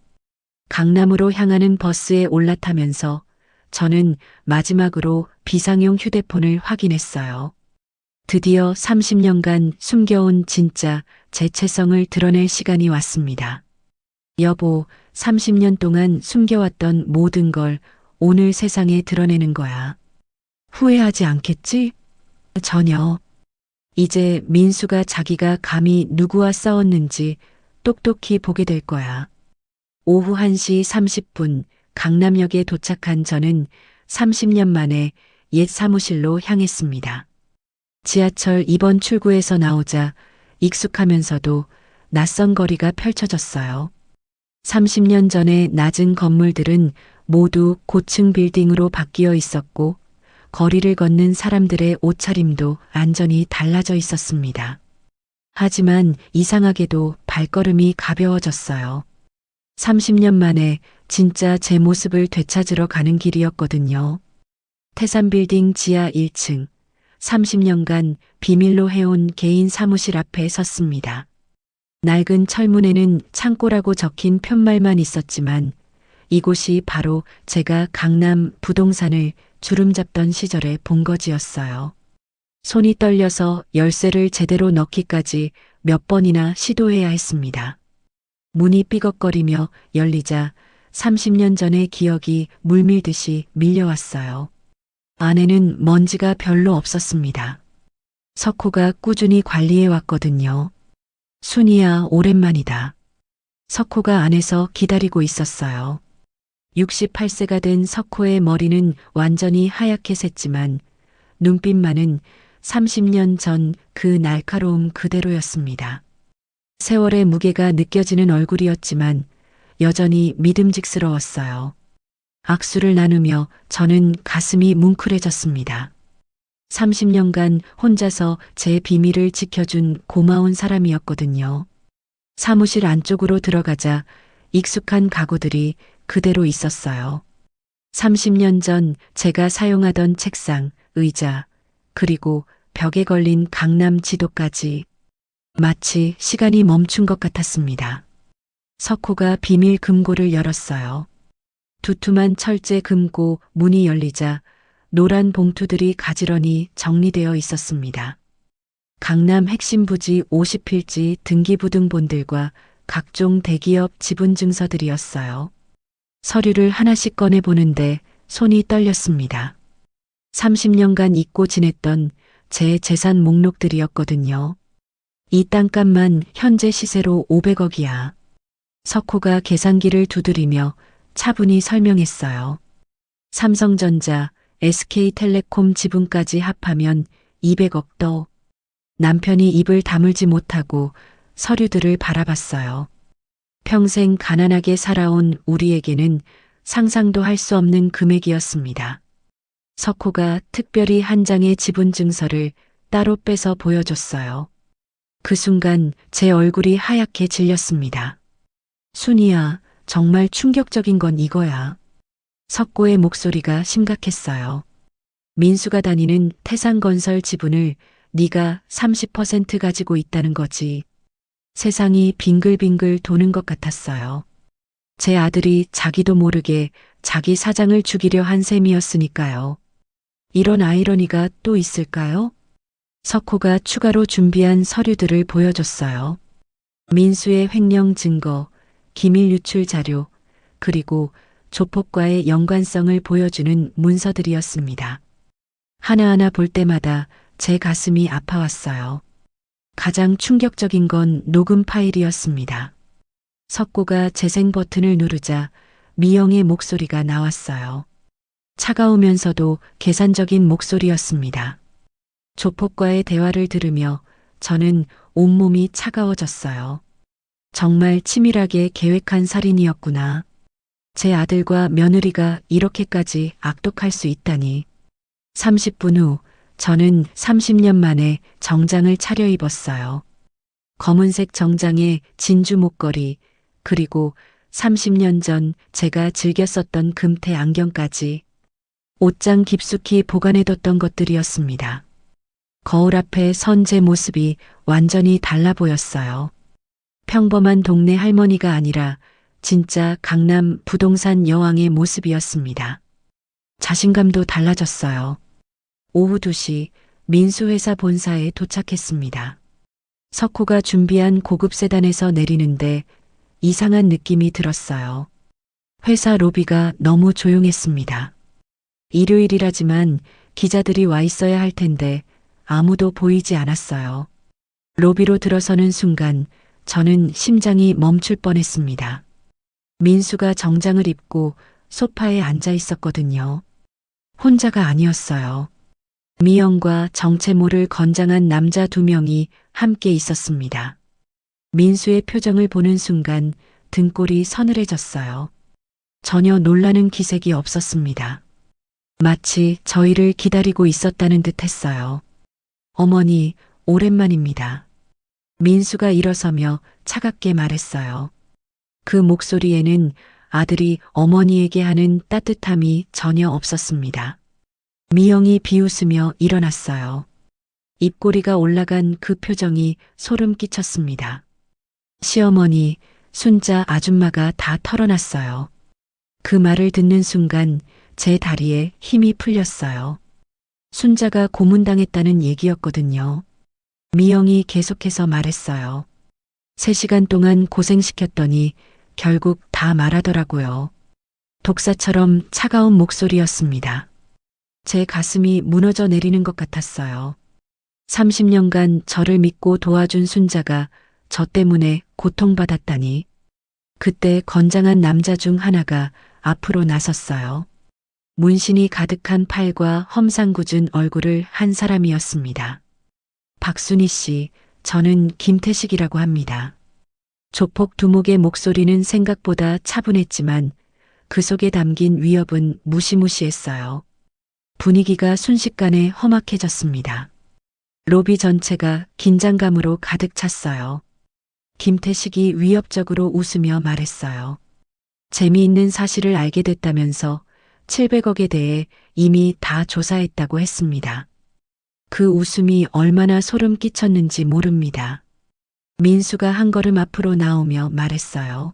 강남으로 향하는 버스에 올라타면서 저는 마지막으로 비상용 휴대폰을 확인했어요. 드디어 30년간 숨겨온 진짜 재체성을 드러낼 시간이 왔습니다. 여보, 30년 동안 숨겨왔던 모든 걸 오늘 세상에 드러내는 거야. 후회하지 않겠지? 전혀. 이제 민수가 자기가 감히 누구와 싸웠는지 똑똑히 보게 될 거야. 오후 1시 30분 강남역에 도착한 저는 30년 만에 옛 사무실로 향했습니다. 지하철 2번 출구에서 나오자 익숙하면서도 낯선 거리가 펼쳐졌어요. 30년 전의 낮은 건물들은 모두 고층 빌딩으로 바뀌어 있었고 거리를 걷는 사람들의 옷차림도 완전히 달라져 있었습니다. 하지만 이상하게도 발걸음이 가벼워졌어요. 30년 만에 진짜 제 모습을 되찾으러 가는 길이었거든요. 태산빌딩 지하 1층, 30년간 비밀로 해온 개인 사무실 앞에 섰습니다. 낡은 철문에는 창고라고 적힌 편말만 있었지만 이곳이 바로 제가 강남 부동산을 주름잡던 시절의 본거지였어요. 손이 떨려서 열쇠를 제대로 넣기까지 몇 번이나 시도해야 했습니다. 문이 삐걱거리며 열리자 30년 전의 기억이 물밀듯이 밀려왔어요. 안에는 먼지가 별로 없었습니다. 석호가 꾸준히 관리해 왔거든요. 순이야, 오랜만이다. 석호가 안에서 기다리고 있었어요. 68세가 된 석호의 머리는 완전히 하얗게 샜지만 눈빛만은 30년 전 그 날카로움 그대로였습니다. 세월의 무게가 느껴지는 얼굴이었지만 여전히 믿음직스러웠어요. 악수를 나누며 저는 가슴이 뭉클해졌습니다. 30년간 혼자서 제 비밀을 지켜준 고마운 사람이었거든요. 사무실 안쪽으로 들어가자 익숙한 가구들이 그대로 있었어요. 30년 전 제가 사용하던 책상, 의자, 그리고 벽에 걸린 강남 지도까지 마치 시간이 멈춘 것 같았습니다. 석호가 비밀 금고를 열었어요. 두툼한 철제 금고 문이 열리자 노란 봉투들이 가지런히 정리되어 있었습니다. 강남 핵심 부지 50필지 등기부등본들과 각종 대기업 지분 증서들이었어요. 서류를 하나씩 꺼내보는데 손이 떨렸습니다. 30년간 잊고 지냈던 제 재산 목록들이었거든요. 이 땅값만 현재 시세로 500억이야. 석호가 계산기를 두드리며 차분히 설명했어요. 삼성전자, SK텔레콤 지분까지 합하면 200억 더. 남편이 입을 다물지 못하고 서류들을 바라봤어요. 평생 가난하게 살아온 우리에게는 상상도 할 수 없는 금액이었습니다. 석호가 특별히 한 장의 지분 증서를 따로 빼서 보여줬어요. 그 순간 제 얼굴이 하얗게 질렸습니다. 순이야, 정말 충격적인 건 이거야. 석호의 목소리가 심각했어요. 민수가 다니는 태산건설 지분을 네가 30% 가지고 있다는 거지. 세상이 빙글빙글 도는 것 같았어요. 제 아들이 자기도 모르게 자기 사장을 죽이려 한 셈이었으니까요. 이런 아이러니가 또 있을까요? 석호가 추가로 준비한 서류들을 보여줬어요. 민수의 횡령 증거, 기밀 유출 자료, 그리고 조폭과의 연관성을 보여주는 문서들이었습니다. 하나하나 볼 때마다 제 가슴이 아파왔어요. 가장 충격적인 건 녹음 파일이었습니다. 석고가 재생 버튼을 누르자 미영의 목소리가 나왔어요. 차가우면서도 계산적인 목소리였습니다. 조폭과의 대화를 들으며 저는 온몸이 차가워졌어요. 정말 치밀하게 계획한 살인이었구나. 제 아들과 며느리가 이렇게까지 악독할 수 있다니. 30분 후 저는 30년 만에 정장을 차려입었어요. 검은색 정장에 진주 목걸이, 그리고 30년 전 제가 즐겨 썼던 금태 안경까지. 옷장 깊숙이 보관해뒀던 것들이었습니다. 거울 앞에 선 제 모습이 완전히 달라 보였어요. 평범한 동네 할머니가 아니라 진짜 강남 부동산 여왕의 모습이었습니다. 자신감도 달라졌어요. 오후 2시 민수회사 본사에 도착했습니다. 석호가 준비한 고급 세단에서 내리는데 이상한 느낌이 들었어요. 회사 로비가 너무 조용했습니다. 일요일이라지만 기자들이 와 있어야 할 텐데 아무도 보이지 않았어요. 로비로 들어서는 순간 저는 심장이 멈출 뻔했습니다. 민수가 정장을 입고 소파에 앉아 있었거든요. 혼자가 아니었어요. 미영과 정체 모를 건장한 남자 2명이 함께 있었습니다. 민수의 표정을 보는 순간 등골이 서늘해졌어요. 전혀 놀라는 기색이 없었습니다. 마치 저희를 기다리고 있었다는 듯 했어요. 어머니, 오랜만입니다. 민수가 일어서며 차갑게 말했어요. 그 목소리에는 아들이 어머니에게 하는 따뜻함이 전혀 없었습니다. 미영이 비웃으며 일어났어요. 입꼬리가 올라간 그 표정이 소름 끼쳤습니다. 시어머니, 순자 아줌마가 다 털어놨어요. 그 말을 듣는 순간 제 다리에 힘이 풀렸어요. 순자가 고문당했다는 얘기였거든요. 미영이 계속해서 말했어요. 3시간 동안 고생시켰더니 결국 다 말하더라고요. 독사처럼 차가운 목소리였습니다. 제 가슴이 무너져 내리는 것 같았어요. 30년간 저를 믿고 도와준 순자가 저 때문에 고통받았다니. 그때 건장한 남자 중 하나가 앞으로 나섰어요. 문신이 가득한 팔과 험상궂은 얼굴을 한 사람이었습니다. 박순희 씨, 저는 김태식이라고 합니다. 조폭 두목의 목소리는 생각보다 차분했지만 그 속에 담긴 위협은 무시무시했어요. 분위기가 순식간에 험악해졌습니다. 로비 전체가 긴장감으로 가득 찼어요. 김태식이 위협적으로 웃으며 말했어요. 재미있는 사실을 알게 됐다면서 700억에 대해 이미 다 조사했다고 했습니다. 그 웃음이 얼마나 소름 끼쳤는지 모릅니다. 민수가 한 걸음 앞으로 나오며 말했어요.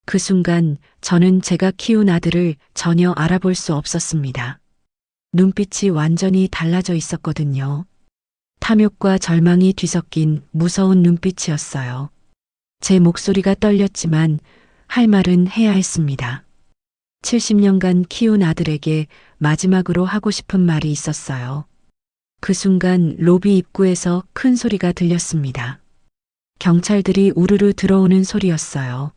그 순간 저는 제가 키운 아들을 전혀 알아볼 수 없었습니다. 눈빛이 완전히 달라져 있었거든요. 탐욕과 절망이 뒤섞인 무서운 눈빛이었어요. 제 목소리가 떨렸지만 할 말은 해야 했습니다. 70년간 키운 아들에게 마지막으로 하고 싶은 말이 있었어요. 그 순간 로비 입구에서 큰 소리가 들렸습니다. 경찰들이 우르르 들어오는 소리였어요.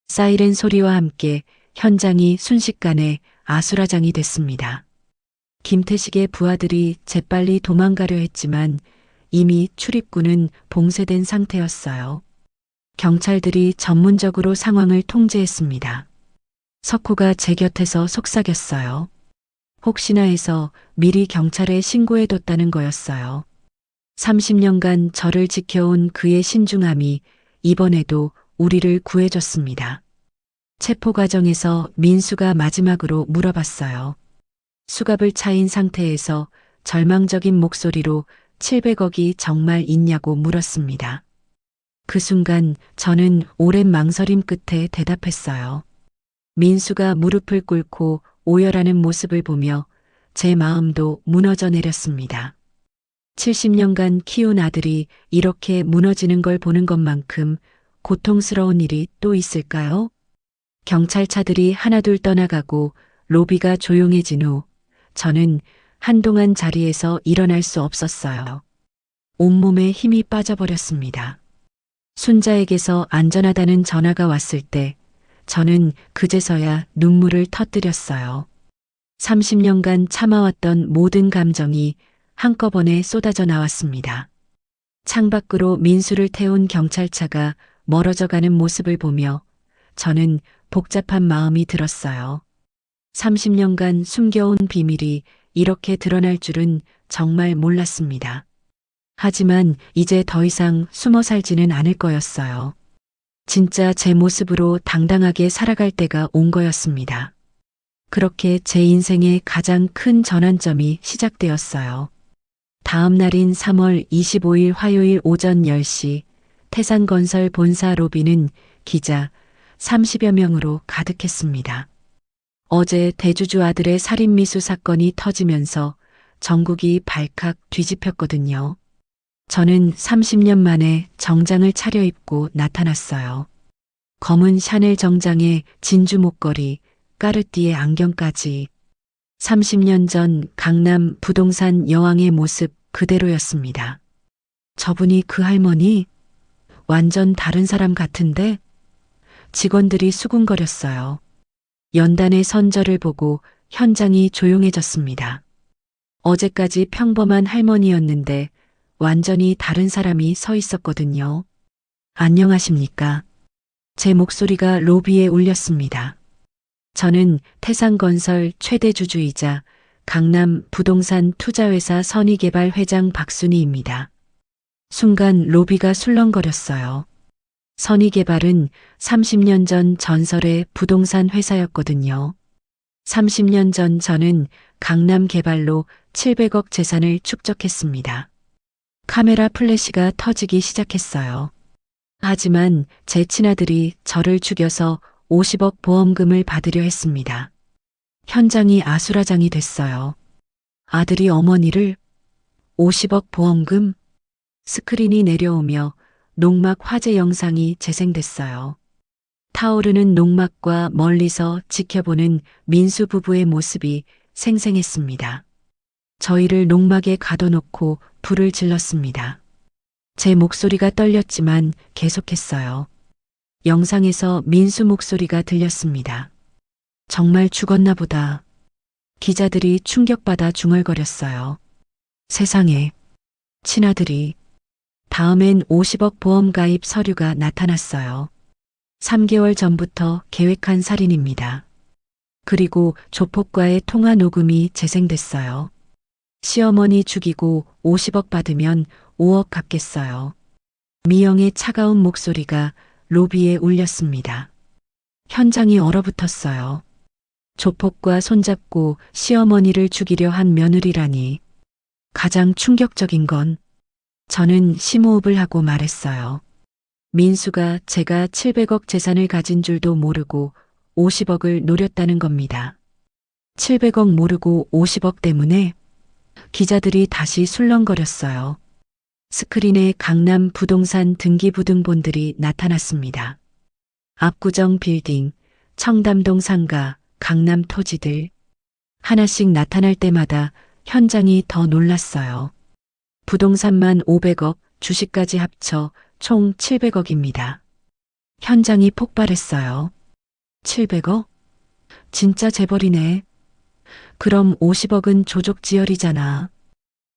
사이렌 소리와 함께 현장이 순식간에 아수라장이 됐습니다. 김태식의 부하들이 재빨리 도망가려 했지만 이미 출입구는 봉쇄된 상태였어요. 경찰들이 전문적으로 상황을 통제했습니다. 석호가 제 곁에서 속삭였어요. 혹시나 해서 미리 경찰에 신고해뒀다는 거였어요. 30년간 저를 지켜온 그의 신중함이 이번에도 우리를 구해줬습니다. 체포 과정에서 민수가 마지막으로 물어봤어요. 수갑을 차인 상태에서 절망적인 목소리로 700억이 정말 있냐고 물었습니다. 그 순간 저는 오랜 망설임 끝에 대답했어요. 민수가 무릎을 꿇고 오열하는 모습을 보며 제 마음도 무너져 내렸습니다. 70년간 키운 아들이 이렇게 무너지는 걸 보는 것만큼 고통스러운 일이 또 있을까요? 경찰차들이 하나둘 떠나가고 로비가 조용해진 후 저는 한동안 자리에서 일어날 수 없었어요. 온몸에 힘이 빠져버렸습니다. 순자에게서 안전하다는 전화가 왔을 때 저는 그제서야 눈물을 터뜨렸어요. 30년간 참아왔던 모든 감정이 한꺼번에 쏟아져 나왔습니다. 창밖으로 민수를 태운 경찰차가 멀어져 가는 모습을 보며 저는 복잡한 마음이 들었어요. 30년간 숨겨온 비밀이 이렇게 드러날 줄은 정말 몰랐습니다. 하지만 이제 더 이상 숨어 살지는 않을 거였어요. 진짜 제 모습으로 당당하게 살아갈 때가 온 거였습니다. 그렇게 제 인생의 가장 큰 전환점이 시작되었어요. 다음 날인 3월 25일 화요일 오전 10시 태산건설 본사 로비는 기자 30여 명으로 가득했습니다. 어제 대주주 아들의 살인미수 사건이 터지면서 전국이 발칵 뒤집혔거든요. 저는 30년 만에 정장을 차려입고 나타났어요. 검은 샤넬 정장에 진주 목걸이, 까르띠에 안경까지. 30년 전 강남 부동산 여왕의 모습 그대로였습니다. 저분이 그 할머니? 완전 다른 사람 같은데? 직원들이 수군거렸어요. 연단의 선절을 보고 현장이 조용해졌습니다. 어제까지 평범한 할머니였는데 완전히 다른 사람이 서 있었거든요. 안녕하십니까? 제 목소리가 로비에 울렸습니다. 저는 태산건설 최대 주주이자 강남 부동산 투자회사 선의개발 회장 박순희입니다. 순간 로비가 술렁거렸어요. 선의개발은 30년 전 전설의 부동산 회사였거든요. 30년 전 저는 강남 개발로 700억 재산을 축적했습니다. 카메라 플래시가 터지기 시작했어요. 하지만 제 친아들이 저를 죽여서 50억 보험금을 받으려 했습니다. 현장이 아수라장이 됐어요. 아들이 어머니를 50억 보험금? 스크린이 내려오며 농막 화재 영상이 재생됐어요. 타오르는 농막과 멀리서 지켜보는 민수 부부의 모습이 생생했습니다. 저희를 농막에 가둬놓고 불을 질렀습니다. 제 목소리가 떨렸지만 계속했어요. 영상에서 민수 목소리가 들렸습니다. 정말 죽었나 보다. 기자들이 충격받아 중얼거렸어요. 세상에. 친아들이. 다음엔 50억 보험 가입 서류가 나타났어요. 3개월 전부터 계획한 살인입니다. 그리고 조폭과의 통화 녹음이 재생됐어요. 시어머니 죽이고 50억 받으면 5억 갚겠어요. 미영의 차가운 목소리가 로비에 울렸습니다. 현장이 얼어붙었어요. 조폭과 손잡고 시어머니를 죽이려 한 며느리라니. 가장 충격적인 건 저는 심호흡을 하고 말했어요. 민수가 제가 700억 재산을 가진 줄도 모르고 50억을 노렸다는 겁니다. 700억 모르고 50억 때문에 기자들이 다시 술렁거렸어요. 스크린에 강남 부동산 등기부등본들이 나타났습니다. 압구정 빌딩, 청담동 상가, 강남 토지들. 하나씩 나타날 때마다 현장이 더 놀랐어요. 부동산만 500억, 주식까지 합쳐 총 700억입니다. 현장이 폭발했어요. 700억? 진짜 재벌이네. 그럼 50억은 조족지혈이잖아.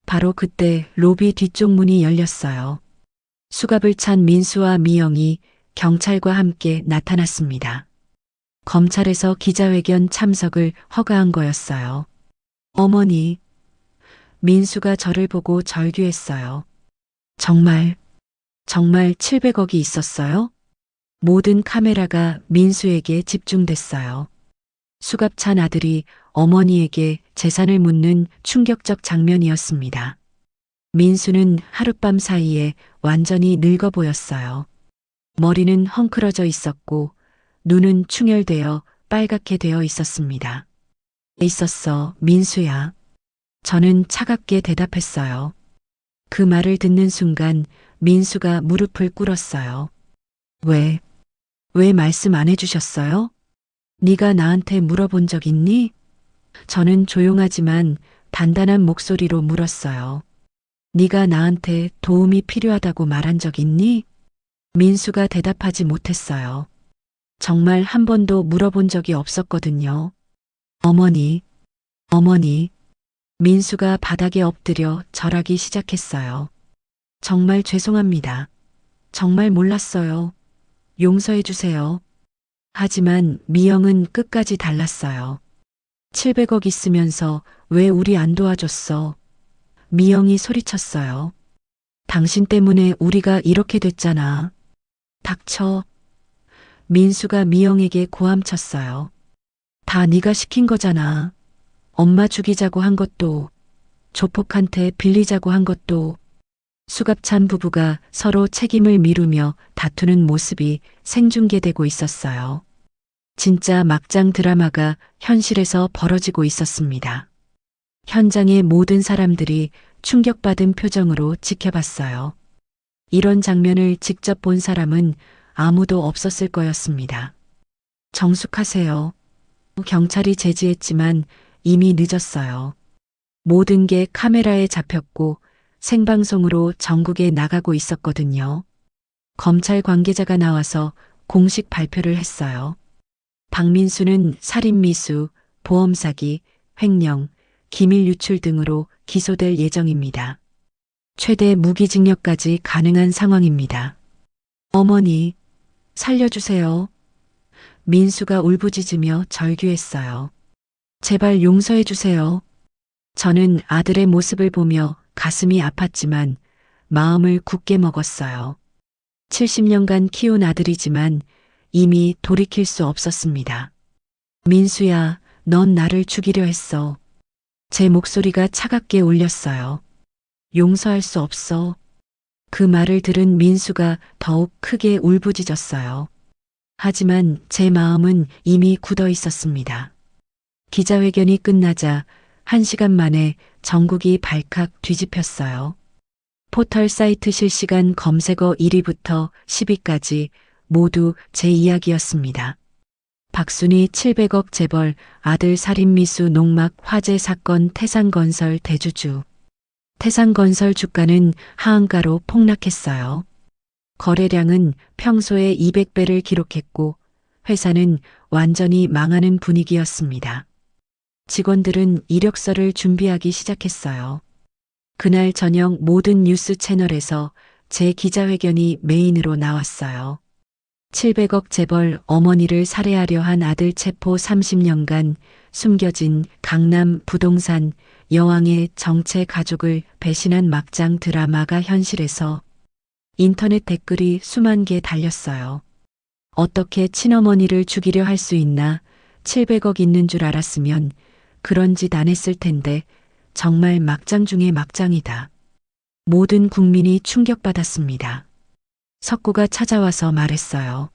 바로 그때 로비 뒤쪽 문이 열렸어요. 수갑을 찬 민수와 미영이 경찰과 함께 나타났습니다. 검찰에서 기자회견 참석을 허가한 거였어요. 어머니. 민수가 저를 보고 절규했어요. 정말 700억이 있었어요? 모든 카메라가 민수에게 집중됐어요. 수갑 찬 아들이 어머니에게 재산을 묻는 충격적 장면이었습니다. 민수는 하룻밤 사이에 완전히 늙어 보였어요. 머리는 헝클어져 있었고 눈은 충혈되어 빨갛게 되어 있었습니다. 있었어, 민수야. 저는 차갑게 대답했어요. 그 말을 듣는 순간 민수가 무릎을 꿇었어요. 왜 말씀 안 해주셨어요? 네가 나한테 물어본 적 있니? 저는 조용하지만 단단한 목소리로 물었어요. 네가 나한테 도움이 필요하다고 말한 적 있니? 민수가 대답하지 못했어요. 정말 한 번도 물어본 적이 없었거든요. 어머니. 민수가 바닥에 엎드려 절하기 시작했어요. 정말 죄송합니다. 정말 몰랐어요. 용서해 주세요. 하지만 미영은 끝까지 달랐어요. 700억 있으면서 왜 우리 안 도와줬어? 미영이 소리쳤어요. 당신 때문에 우리가 이렇게 됐잖아. 닥쳐. 민수가 미영에게 고함쳤어요. 다 네가 시킨 거잖아. 엄마 죽이자고 한 것도, 조폭한테 빌리자고 한 것도. 수갑찬 부부가 서로 책임을 미루며 다투는 모습이 생중계되고 있었어요. 진짜 막장 드라마가 현실에서 벌어지고 있었습니다. 현장의 모든 사람들이 충격받은 표정으로 지켜봤어요. 이런 장면을 직접 본 사람은 아무도 없었을 거였습니다. 정숙하세요. 경찰이 제지했지만 이미 늦었어요. 모든 게 카메라에 잡혔고 생방송으로 전국에 나가고 있었거든요. 검찰 관계자가 나와서 공식 발표를 했어요. 박민수는 살인미수, 보험사기, 횡령, 기밀 유출 등으로 기소될 예정입니다. 최대 무기징역까지 가능한 상황입니다. 어머니, 살려주세요. 민수가 울부짖으며 절규했어요. 제발 용서해 주세요. 저는 아들의 모습을 보며 가슴이 아팠지만 마음을 굳게 먹었어요. 70년간 키운 아들이지만 이미 돌이킬 수 없었습니다. 민수야, 넌 나를 죽이려 했어. 제 목소리가 차갑게 울렸어요. 용서할 수 없어. 그 말을 들은 민수가 더욱 크게 울부짖었어요. 하지만 제 마음은 이미 굳어 있었습니다. 기자회견이 끝나자 1시간 만에 전국이 발칵 뒤집혔어요. 포털 사이트 실시간 검색어 1위부터 10위까지 모두 제 이야기였습니다. 박순희 700억 재벌 아들 살인미수 농막 화재 사건 태산건설 대주주. 태산건설 주가는 하한가로 폭락했어요. 거래량은 평소의 200배를 기록했고 회사는 완전히 망하는 분위기였습니다. 직원들은 이력서를 준비하기 시작했어요. 그날 저녁 모든 뉴스 채널에서 제 기자회견이 메인으로 나왔어요. 700억 재벌 어머니를 살해하려 한 아들 체포 30년간 숨겨진 강남 부동산 여왕의 정체 가족을 배신한 막장 드라마가 현실에서 인터넷 댓글이 수만 개 달렸어요. 어떻게 친어머니를 죽이려 할 수 있나 700억 있는 줄 알았으면 그런 짓 안 했을 텐데 정말 막장 중의 막장이다. 모든 국민이 충격받았습니다. 석구가 찾아와서 말했어요.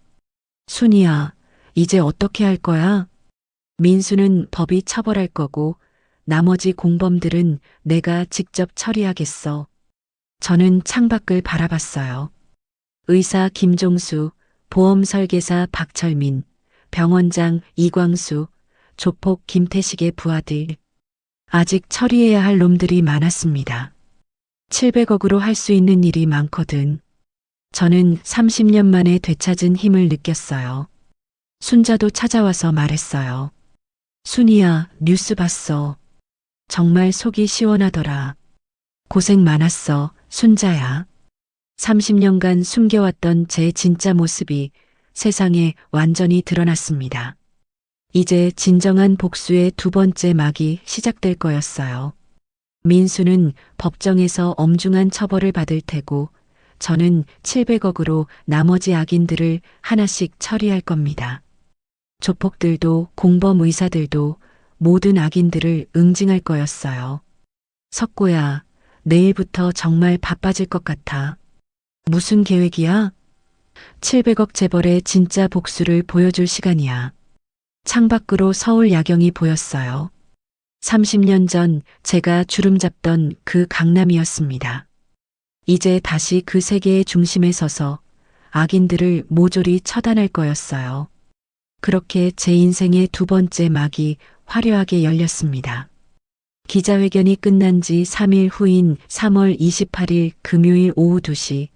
순이야, 이제 어떻게 할 거야? 민수는 법이 처벌할 거고 나머지 공범들은 내가 직접 처리하겠어. 저는 창밖을 바라봤어요. 의사 김종수, 보험 설계사 박철민, 병원장 이광수, 조폭 김태식의 부하들. 아직 처리해야 할 놈들이 많았습니다. 700억으로 할 수 있는 일이 많거든. 저는 30년 만에 되찾은 힘을 느꼈어요. 순자도 찾아와서 말했어요. 순이야, 뉴스 봤어. 정말 속이 시원하더라. 고생 많았어, 순자야. 30년간 숨겨왔던 제 진짜 모습이 세상에 완전히 드러났습니다. 이제 진정한 복수의 두 번째 막이 시작될 거였어요. 민수는 법정에서 엄중한 처벌을 받을 테고 저는 700억으로 나머지 악인들을 하나씩 처리할 겁니다. 조폭들도 공범 의사들도 모든 악인들을 응징할 거였어요. 석고야, 내일부터 정말 바빠질 것 같아. 무슨 계획이야? 700억 재벌의 진짜 복수를 보여줄 시간이야. 창밖으로 서울 야경이 보였어요. 30년 전 제가 주름 잡던 그 강남이었습니다. 이제 다시 그 세계의 중심에 서서 악인들을 모조리 처단할 거였어요. 그렇게 제 인생의 두 번째 막이 화려하게 열렸습니다. 기자회견이 끝난 지 3일 후인 3월 28일 금요일 오후 2시,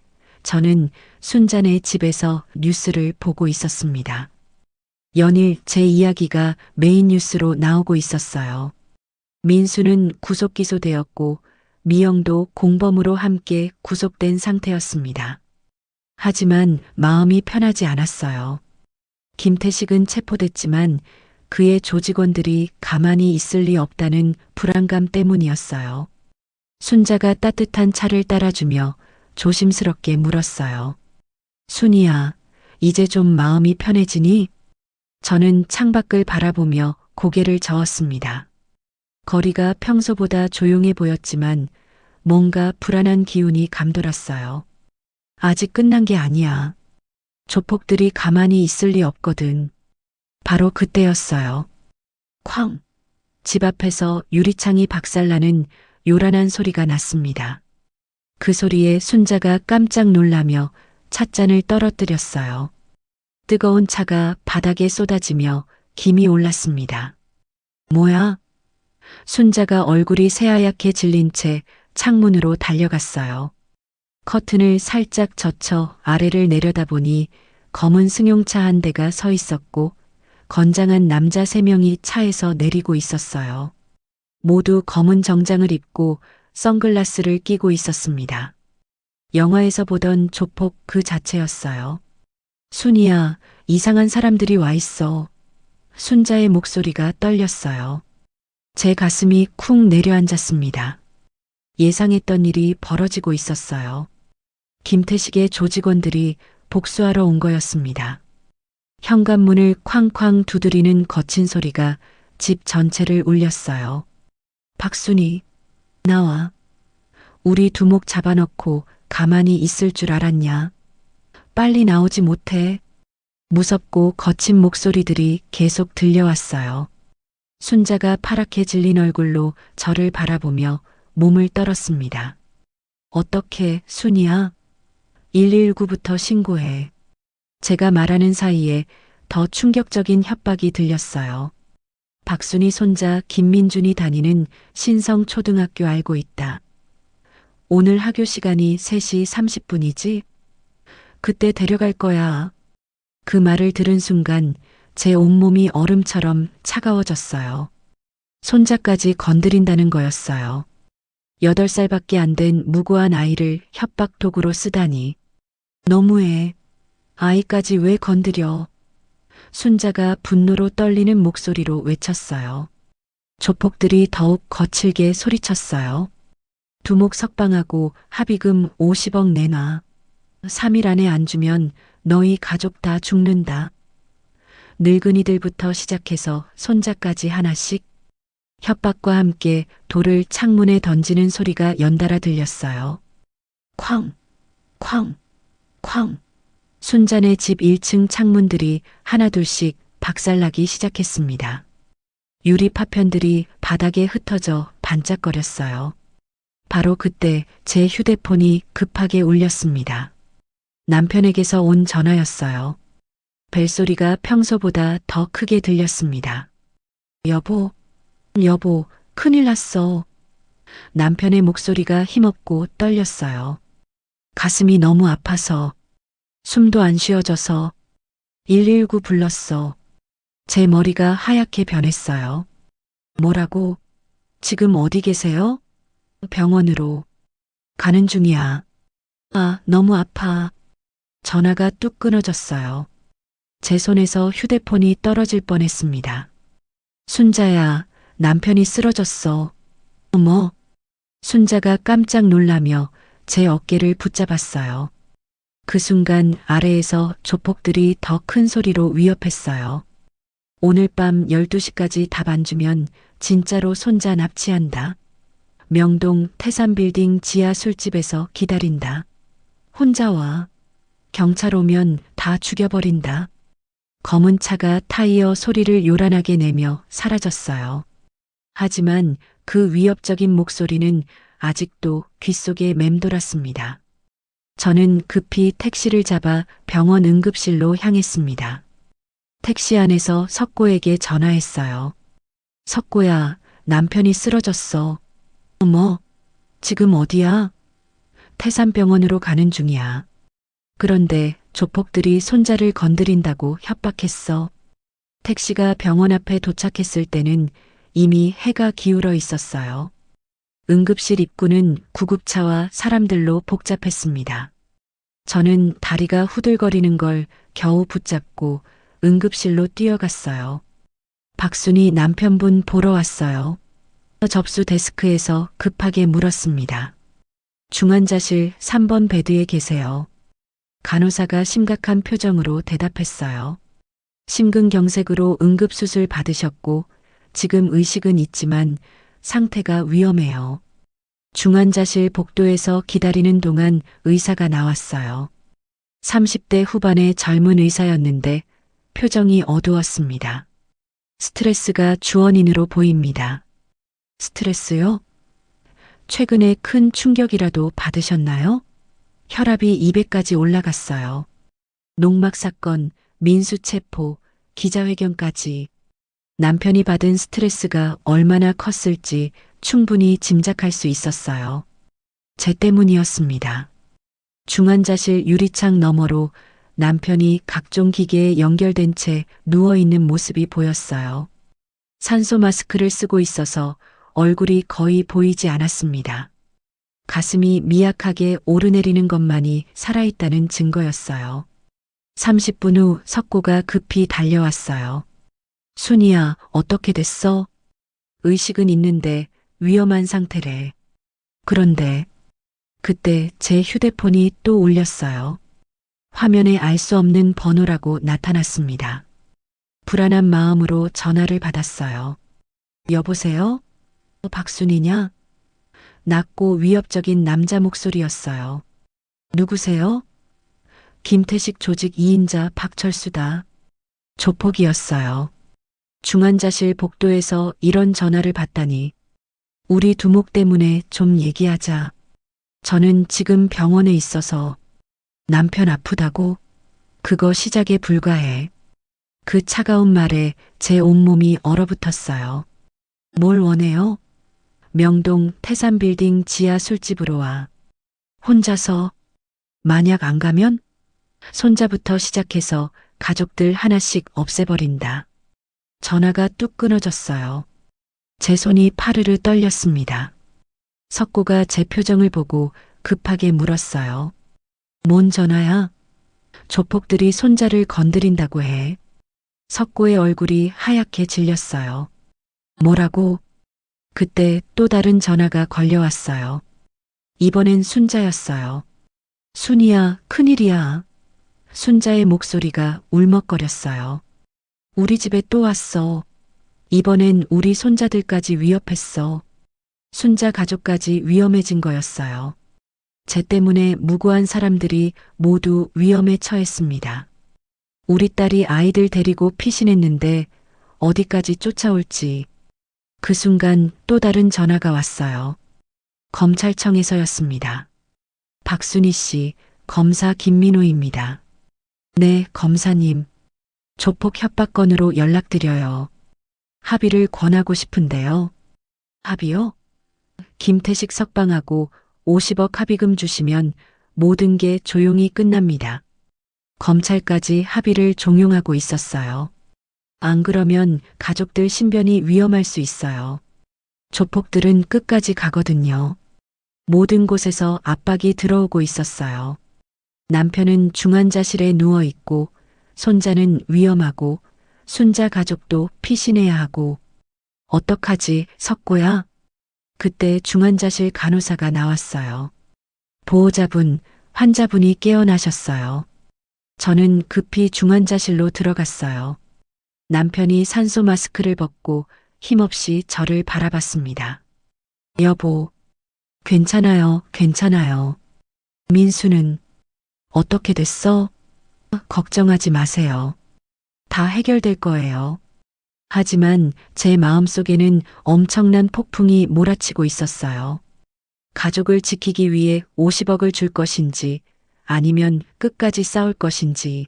저는 순자네 집에서 뉴스를 보고 있었습니다. 연일 제 이야기가 메인 뉴스로 나오고 있었어요. 민수는 구속 기소되었고 미영도 공범으로 함께 구속된 상태였습니다. 하지만 마음이 편하지 않았어요. 김태식은 체포됐지만 그의 조직원들이 가만히 있을 리 없다는 불안감 때문이었어요. 순자가 따뜻한 차를 따라주며 조심스럽게 물었어요. 순이야, 이제 좀 마음이 편해지니? 저는 창밖을 바라보며 고개를 저었습니다. 거리가 평소보다 조용해 보였지만 뭔가 불안한 기운이 감돌았어요. 아직 끝난 게 아니야. 조폭들이 가만히 있을 리 없거든. 바로 그때였어요. 쾅! 집 앞에서 유리창이 박살나는 요란한 소리가 났습니다. 그 소리에 순자가 깜짝 놀라며 찻잔을 떨어뜨렸어요. 뜨거운 차가 바닥에 쏟아지며 김이 올랐습니다. 뭐야? 순자가 얼굴이 새하얗게 질린 채 창문으로 달려갔어요. 커튼을 살짝 젖혀 아래를 내려다보니 검은 승용차 한 대가 서 있었고 건장한 남자 3명이 차에서 내리고 있었어요. 모두 검은 정장을 입고 선글라스를 끼고 있었습니다. 영화에서 보던 조폭 그 자체였어요. 순이야, 이상한 사람들이 와 있어. 순자의 목소리가 떨렸어요. 제 가슴이 쿵 내려앉았습니다. 예상했던 일이 벌어지고 있었어요. 김태식의 조직원들이 복수하러 온 거였습니다. 현관문을 쾅쾅 두드리는 거친 소리가 집 전체를 울렸어요. 박순이, 나와. 우리 두목 잡아넣고 가만히 있을 줄 알았냐? 빨리 나오지 못해. 무섭고 거친 목소리들이 계속 들려왔어요. 순자가 파랗게 질린 얼굴로 저를 바라보며 몸을 떨었습니다. 어떻게, 순이야? 119부터 신고해. 제가 말하는 사이에 더 충격적인 협박이 들렸어요. 박순이 손자 김민준이 다니는 신성초등학교 알고 있다. 오늘 학교 시간이 3시 30분이지? 그때 데려갈 거야. 그 말을 들은 순간 제 온몸이 얼음처럼 차가워졌어요. 손자까지 건드린다는 거였어요. 8살밖에 안 된 무고한 아이를 협박 도구로 쓰다니. 너무해. 아이까지 왜 건드려? 순자가 분노로 떨리는 목소리로 외쳤어요. 조폭들이 더욱 거칠게 소리쳤어요. 두목 석방하고 합의금 50억 내놔. 3일 안에 안 주면 너희 가족 다 죽는다. 늙은이들부터 시작해서 손자까지 하나씩 협박과 함께 돌을 창문에 던지는 소리가 연달아 들렸어요. 쾅, 쾅, 쾅. 순자네 집 1층 창문들이 하나둘씩 박살나기 시작했습니다. 유리 파편들이 바닥에 흩어져 반짝거렸어요. 바로 그때 제 휴대폰이 급하게 울렸습니다. 남편에게서 온 전화였어요. 벨소리가 평소보다 더 크게 들렸습니다. 여보, 큰일 났어. 남편의 목소리가 힘없고 떨렸어요. 가슴이 너무 아파서, 숨도 안 쉬어져서 119 불렀어. 제 머리가 하얗게 변했어요. 뭐라고? 지금 어디 계세요? 병원으로. 가는 중이야. 아, 너무 아파. 전화가 뚝 끊어졌어요. 제 손에서 휴대폰이 떨어질 뻔했습니다. 순자야, 남편이 쓰러졌어. 어머. 순자가 깜짝 놀라며 제 어깨를 붙잡았어요. 그 순간 아래에서 조폭들이 더 큰 소리로 위협했어요. 오늘 밤 12시까지 답 안 주면 진짜로 손자 납치한다. 명동 태산빌딩 지하 술집에서 기다린다. 혼자 와. 경찰 오면 다 죽여버린다. 검은 차가 타이어 소리를 요란하게 내며 사라졌어요. 하지만 그 위협적인 목소리는 아직도 귓속에 맴돌았습니다. 저는 급히 택시를 잡아 병원 응급실로 향했습니다. 택시 안에서 석고에게 전화했어요. 석고야, 남편이 쓰러졌어. 어머, 지금 어디야? 태산병원으로 가는 중이야. 그런데 조폭들이 손자를 건드린다고 협박했어. 택시가 병원 앞에 도착했을 때는 이미 해가 기울어 있었어요. 응급실 입구는 구급차와 사람들로 복잡했습니다. 저는 다리가 후들거리는 걸 겨우 붙잡고 응급실로 뛰어갔어요. 박순이 남편분 보러 왔어요. 접수 데스크에서 급하게 물었습니다. 중환자실 3번 베드에 계세요. 간호사가 심각한 표정으로 대답했어요. 심근경색으로 응급수술 받으셨고 지금 의식은 있지만 상태가 위험해요. 중환자실 복도에서 기다리는 동안 의사가 나왔어요. 30대 후반의 젊은 의사였는데 표정이 어두웠습니다. 스트레스가 주원인으로 보입니다. 스트레스요? 최근에 큰 충격이라도 받으셨나요? 혈압이 200까지 올라갔어요. 농막 사건, 민수 체포, 기자회견까지. 남편이 받은 스트레스가 얼마나 컸을지 충분히 짐작할 수 있었어요. 제 때문이었습니다. 중환자실 유리창 너머로 남편이 각종 기계에 연결된 채 누워있는 모습이 보였어요. 산소 마스크를 쓰고 있어서 얼굴이 거의 보이지 않았습니다. 가슴이 미약하게 오르내리는 것만이 살아있다는 증거였어요. 30분 후 석고가 급히 달려왔어요. 순이야, 어떻게 됐어? 의식은 있는데 위험한 상태래. 그런데 그때 제 휴대폰이 또 울렸어요. 화면에 알 수 없는 번호라고 나타났습니다. 불안한 마음으로 전화를 받았어요. 여보세요? 박순이냐? 낮고 위협적인 남자 목소리였어요. 누구세요? 김태식 조직 2인자 박철수다. 조폭이었어요. 중환자실 복도에서 이런 전화를 받다니. 우리 두목 때문에 좀 얘기하자. 저는 지금 병원에 있어서. 남편 아프다고? 그거 시작에 불과해. 그 차가운 말에 제 온몸이 얼어붙었어요. 뭘 원해요? 명동 태산빌딩 지하 술집으로 와. 혼자서? 만약 안 가면? 손자부터 시작해서 가족들 하나씩 없애버린다. 전화가 뚝 끊어졌어요. 제 손이 파르르 떨렸습니다. 석고가 제 표정을 보고 급하게 물었어요. 뭔 전화야? 조폭들이 손자를 건드린다고 해. 석고의 얼굴이 하얗게 질렸어요. 뭐라고? 그때 또 다른 전화가 걸려왔어요. 이번엔 순자였어요. 순이야, 큰일이야. 순자의 목소리가 울먹거렸어요. 우리 집에 또 왔어. 이번엔 우리 손자들까지 위협했어. 순자 가족까지 위험해진 거였어요. 제 때문에 무고한 사람들이 모두 위험에 처했습니다. 우리 딸이 아이들 데리고 피신했는데 어디까지 쫓아올지. 그 순간 또 다른 전화가 왔어요. 검찰청에서였습니다. 박순희 씨, 검사 김민호입니다. 네, 검사님. 조폭 협박건으로 연락드려요. 합의를 권하고 싶은데요. 합의요? 김태식 석방하고 50억 합의금 주시면 모든 게 조용히 끝납니다. 검찰까지 합의를 종용하고 있었어요. 안 그러면 가족들 신변이 위험할 수 있어요. 조폭들은 끝까지 가거든요. 모든 곳에서 압박이 들어오고 있었어요. 남편은 중환자실에 누워있고 손자는 위험하고 순자 가족도 피신해야 하고. 어떡하지, 석고야? 그때 중환자실 간호사가 나왔어요. 보호자분, 환자분이 깨어나셨어요. 저는 급히 중환자실로 들어갔어요. 남편이 산소 마스크를 벗고 힘없이 저를 바라봤습니다. 여보, 괜찮아요, 괜찮아요. 민수는 어떻게 됐어? 걱정하지 마세요. 다 해결될 거예요. 하지만 제 마음속에는 엄청난 폭풍이 몰아치고 있었어요. 가족을 지키기 위해 50억을 줄 것인지 아니면 끝까지 싸울 것인지.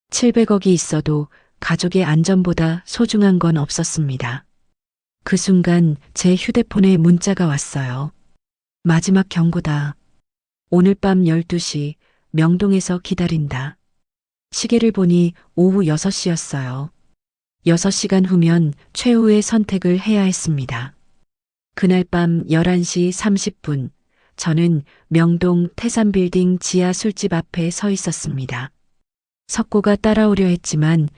700억이 있어도 가족의 안전보다 소중한 건 없었습니다. 그 순간 제 휴대폰에 문자가 왔어요. 마지막 경고다. 오늘 밤 12시 명동에서 기다린다. 시계를 보니 오후 6시였어요. 6시간 후면 최후의 선택을 해야 했습니다. 그날 밤 11시 30분, 저는 명동 태산빌딩 지하 술집 앞에 서 있었습니다. 석고가 따라오려 했지만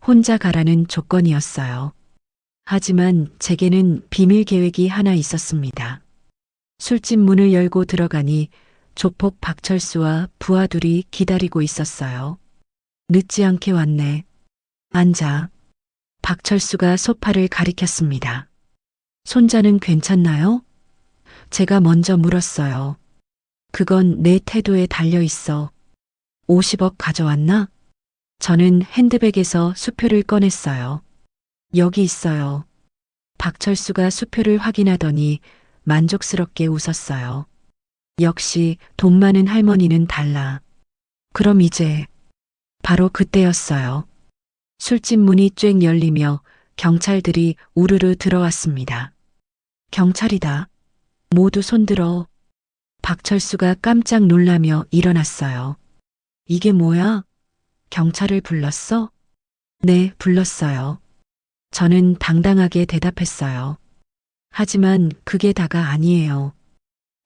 혼자 가라는 조건이었어요. 하지만 제게는 비밀 계획이 하나 있었습니다. 술집 문을 열고 들어가니 조폭 박철수와 부하들이 기다리고 있었어요. 늦지 않게 왔네. 앉아. 박철수가 소파를 가리켰습니다. 손자는 괜찮나요? 제가 먼저 물었어요. 그건 내 태도에 달려 있어. 50억 가져왔나? 저는 핸드백에서 수표를 꺼냈어요. 여기 있어요. 박철수가 수표를 확인하더니 만족스럽게 웃었어요. 역시 돈 많은 할머니는 달라. 그럼 이제 바로 그때였어요. 술집 문이 쬐 열리며 경찰들이 우르르 들어왔습니다. 경찰이다. 모두 손들어. 박철수가 깜짝 놀라며 일어났어요. 이게 뭐야? 경찰을 불렀어? 네, 불렀어요. 저는 당당하게 대답했어요. 하지만 그게 다가 아니에요.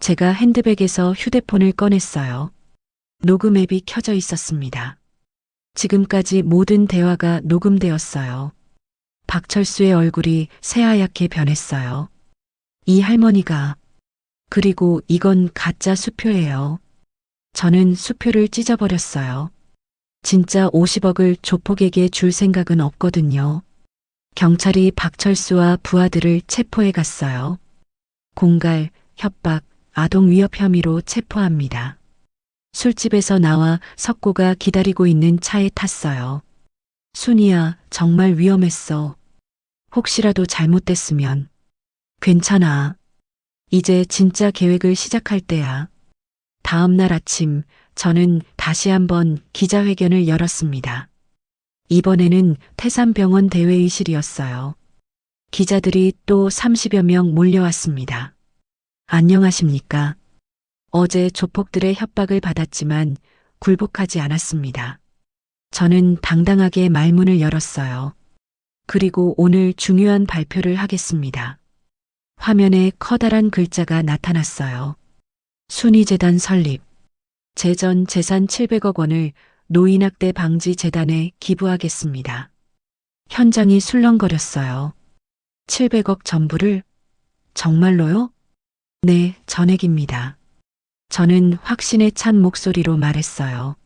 제가 핸드백에서 휴대폰을 꺼냈어요. 녹음 앱이 켜져 있었습니다. 지금까지 모든 대화가 녹음되었어요. 박철수의 얼굴이 새하얗게 변했어요. 이 할머니가, 그리고 이건 가짜 수표예요. 저는 수표를 찢어버렸어요. 진짜 50억을 조폭에게 줄 생각은 없거든요. 경찰이 박철수와 부하들을 체포해 갔어요. 공갈, 협박, 아동위협 혐의로 체포합니다. 술집에서 나와 석고가 기다리고 있는 차에 탔어요. 순이야, 정말 위험했어. 혹시라도 잘못됐으면. 괜찮아. 이제 진짜 계획을 시작할 때야. 다음 날 아침, 저는 다시 한번 기자회견을 열었습니다. 이번에는 태산병원 대회의실이었어요. 기자들이 또 30여 명 몰려왔습니다. 안녕하십니까? 어제 조폭들의 협박을 받았지만 굴복하지 않았습니다. 저는 당당하게 말문을 열었어요. 그리고 오늘 중요한 발표를 하겠습니다. 화면에 커다란 글자가 나타났어요. 순이재단 설립. 재전 재산 700억 원을 노인학대 방지 재단에 기부하겠습니다. 현장이 술렁거렸어요. 700억 전부를? 정말로요? 네, 전액입니다. 저는 확신에 찬 목소리로 말했어요.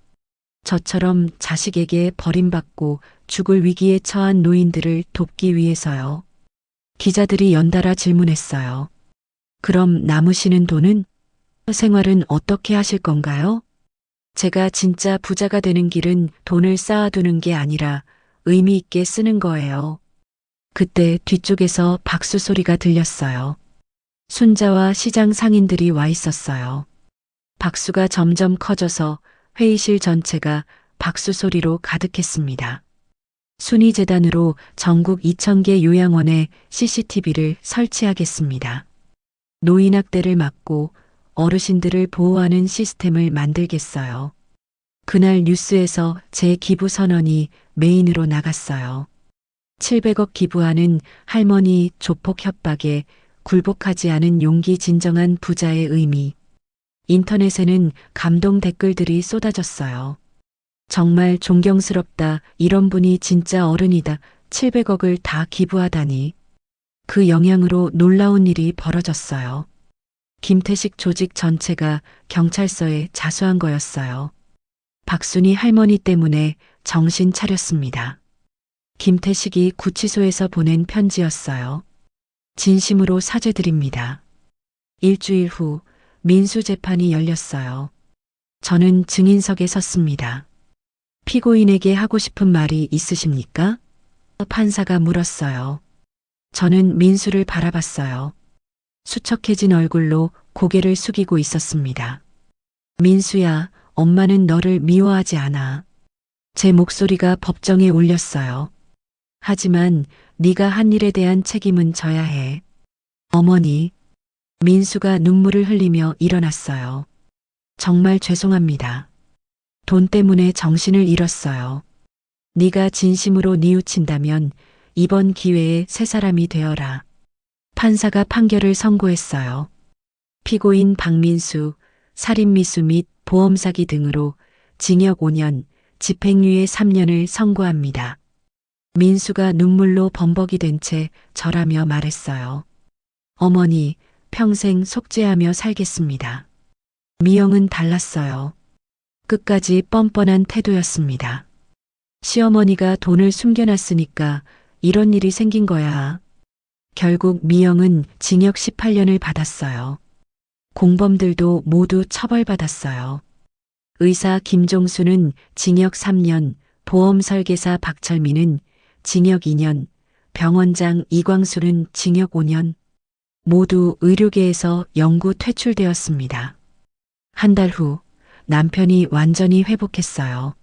저처럼 자식에게 버림받고 죽을 위기에 처한 노인들을 돕기 위해서요. 기자들이 연달아 질문했어요. 그럼 남으시는 돈은? 생활은 어떻게 하실 건가요? 제가 진짜 부자가 되는 길은 돈을 쌓아두는 게 아니라 의미 있게 쓰는 거예요. 그때 뒤쪽에서 박수 소리가 들렸어요. 순자와 시장 상인들이 와 있었어요. 박수가 점점 커져서 회의실 전체가 박수 소리로 가득했습니다. 순이재단으로 전국 2,000개 요양원에 CCTV를 설치하겠습니다. 노인학대를 막고 어르신들을 보호하는 시스템을 만들겠어요. 그날 뉴스에서 제 기부 선언이 메인으로 나갔어요. 700억 기부하는 할머니 조폭 협박에 굴복하지 않은 용기 진정한 부자의 의미. 인터넷에는 감동 댓글들이 쏟아졌어요. 정말 존경스럽다. 이런 분이 진짜 어른이다. 700억을 다 기부하다니. 그 영향으로 놀라운 일이 벌어졌어요. 김태식 조직 전체가 경찰서에 자수한 거였어요. 박순이 할머니 때문에 정신 차렸습니다. 김태식이 구치소에서 보낸 편지였어요. 진심으로 사죄드립니다. 일주일 후 민수 재판이 열렸어요. 저는 증인석에 섰습니다. 피고인에게 하고 싶은 말이 있으십니까? 판사가 물었어요. 저는 민수를 바라봤어요. 수척해진 얼굴로 고개를 숙이고 있었습니다. 민수야, 엄마는 너를 미워하지 않아. 제 목소리가 법정에 울렸어요. 하지만 네가 한 일에 대한 책임은 져야 해. 어머니. 민수가 눈물을 흘리며 일어났어요. 정말 죄송합니다. 돈 때문에 정신을 잃었어요. 네가 진심으로 뉘우친다면 이번 기회에 새 사람이 되어라. 판사가 판결을 선고했어요. 피고인 박민수, 살인미수 및 보험사기 등으로 징역 5년, 집행유예 3년을 선고합니다. 민수가 눈물로 범벅이 된 채 절하며 말했어요. 어머니, 평생 속죄하며 살겠습니다. 미영은 달랐어요. 끝까지 뻔뻔한 태도였습니다. 시어머니가 돈을 숨겨놨으니까 이런 일이 생긴 거야. 결국 미영은 징역 18년을 받았어요. 공범들도 모두 처벌받았어요. 의사 김종수는 징역 3년, 보험설계사 박철민은 징역 2년, 병원장 이광수는 징역 5년. 모두 의료계에서 영구 퇴출되었습니다. 한 달 후 남편이 완전히 회복했어요.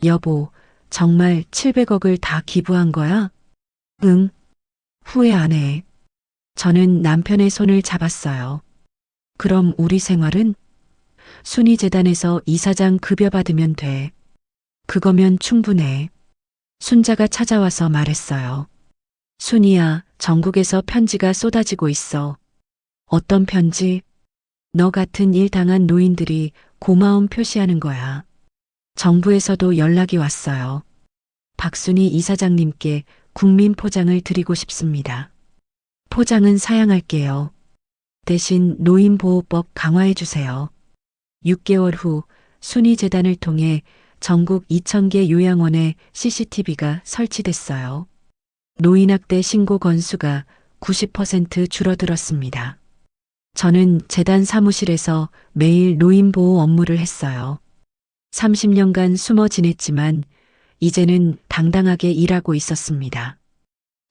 여보, 정말 700억을 다 기부한 거야? 응. 후회 안 해. 저는 남편의 손을 잡았어요. 그럼 우리 생활은? 순이재단에서 이사장 급여 받으면 돼. 그거면 충분해. 순자가 찾아와서 말했어요. 순이야, 전국에서 편지가 쏟아지고 있어. 어떤 편지? 너 같은 일 당한 노인들이 고마움 표시하는 거야. 정부에서도 연락이 왔어요. 박순이 이사장님께 국민 포장을 드리고 싶습니다. 포장은 사양할게요. 대신 노인보호법 강화해 주세요. 6개월 후 순이재단을 통해 전국 2,000개 요양원에 CCTV가 설치됐어요. 노인학대 신고 건수가 90% 줄어들었습니다. 저는 재단 사무실에서 매일 노인보호 업무를 했어요. 30년간 숨어 지냈지만 이제는 당당하게 일하고 있었습니다.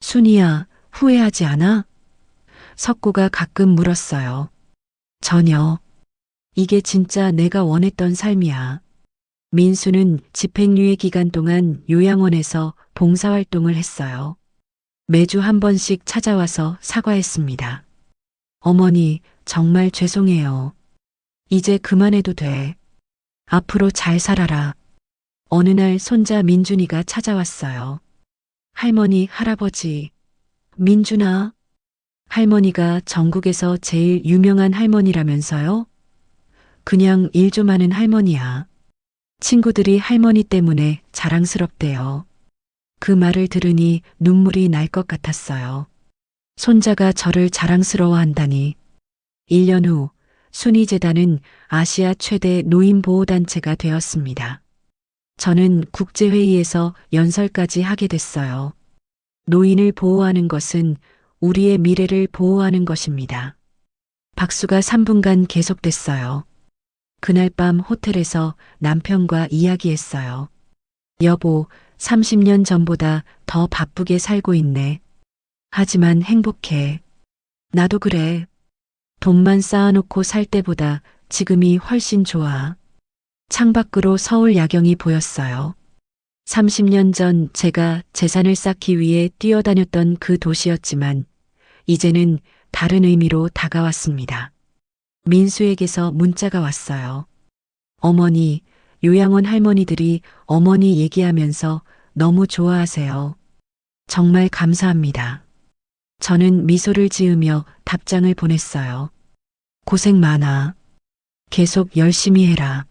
순이야, 후회하지 않아? 석구가 가끔 물었어요. 전혀. 이게 진짜 내가 원했던 삶이야. 민수는 집행유예 기간 동안 요양원에서 봉사활동을 했어요. 매주 한 번씩 찾아와서 사과했습니다. 어머니, 정말 죄송해요. 이제 그만해도 돼. 앞으로 잘 살아라. 어느 날 손자 민준이가 찾아왔어요. 할머니, 할아버지. 민준아. 할머니가 전국에서 제일 유명한 할머니라면서요? 그냥 일 좀 하는 할머니야. 친구들이 할머니 때문에 자랑스럽대요. 그 말을 들으니 눈물이 날 것 같았어요. 손자가 저를 자랑스러워한다니. 1년 후 순이재단은 아시아 최대 노인보호단체가 되었습니다. 저는 국제회의에서 연설까지 하게 됐어요. 노인을 보호하는 것은 우리의 미래를 보호하는 것입니다. 박수가 3분간 계속됐어요. 그날 밤 호텔에서 남편과 이야기했어요. 여보, 30년 전보다 더 바쁘게 살고 있네. 하지만 행복해. 나도 그래. 돈만 쌓아놓고 살 때보다 지금이 훨씬 좋아. 창밖으로 서울 야경이 보였어요. 30년 전 제가 재산을 쌓기 위해 뛰어다녔던 그 도시였지만 이제는 다른 의미로 다가왔습니다. 민수에게서 문자가 왔어요. 어머니, 요양원 할머니들이 어머니 얘기하면서 너무 좋아하세요. 정말 감사합니다. 저는 미소를 지으며 답장을 보냈어요. 고생 많아. 계속 열심히 해라.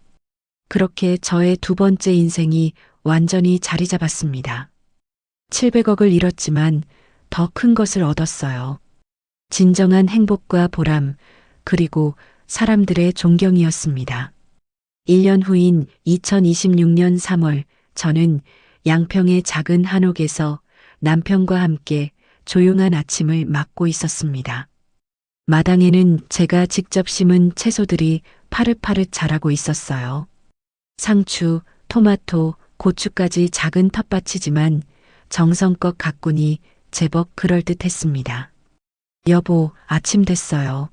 그렇게 저의 두 번째 인생이 완전히 자리 잡았습니다. 700억을 잃었지만 더 큰 것을 얻었어요. 진정한 행복과 보람, 그리고 사람들의 존경이었습니다. 1년 후인 2026년 3월, 저는 양평의 작은 한옥에서 남편과 함께 조용한 아침을 맞고 있었습니다. 마당에는 제가 직접 심은 채소들이 파릇파릇 자라고 있었어요. 상추, 토마토, 고추까지 작은 텃밭이지만 정성껏 가꾸니 제법 그럴듯했습니다. 여보, 아침 됐어요.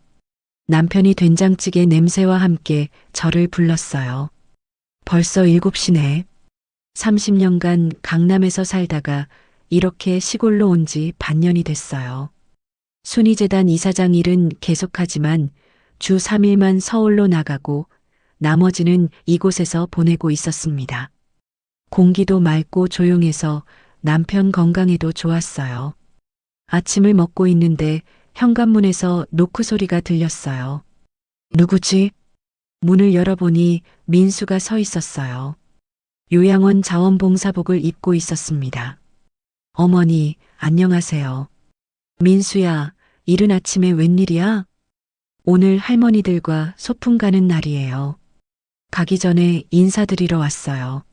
남편이 된장찌개 냄새와 함께 저를 불렀어요. 벌써 7시네. 30년간 강남에서 살다가 이렇게 시골로 온 지 반년이 됐어요. 순이재단 이사장 일은 계속하지만 주 3일만 서울로 나가고 나머지는 이곳에서 보내고 있었습니다. 공기도 맑고 조용해서 남편 건강에도 좋았어요. 아침을 먹고 있는데 현관문에서 노크 소리가 들렸어요. 누구지? 문을 열어보니 민수가 서 있었어요. 요양원 자원봉사복을 입고 있었습니다. 어머니, 안녕하세요. 민수야, 이른 아침에 웬일이야? 오늘 할머니들과 소풍 가는 날이에요. 가기 전에 인사드리러 왔어요.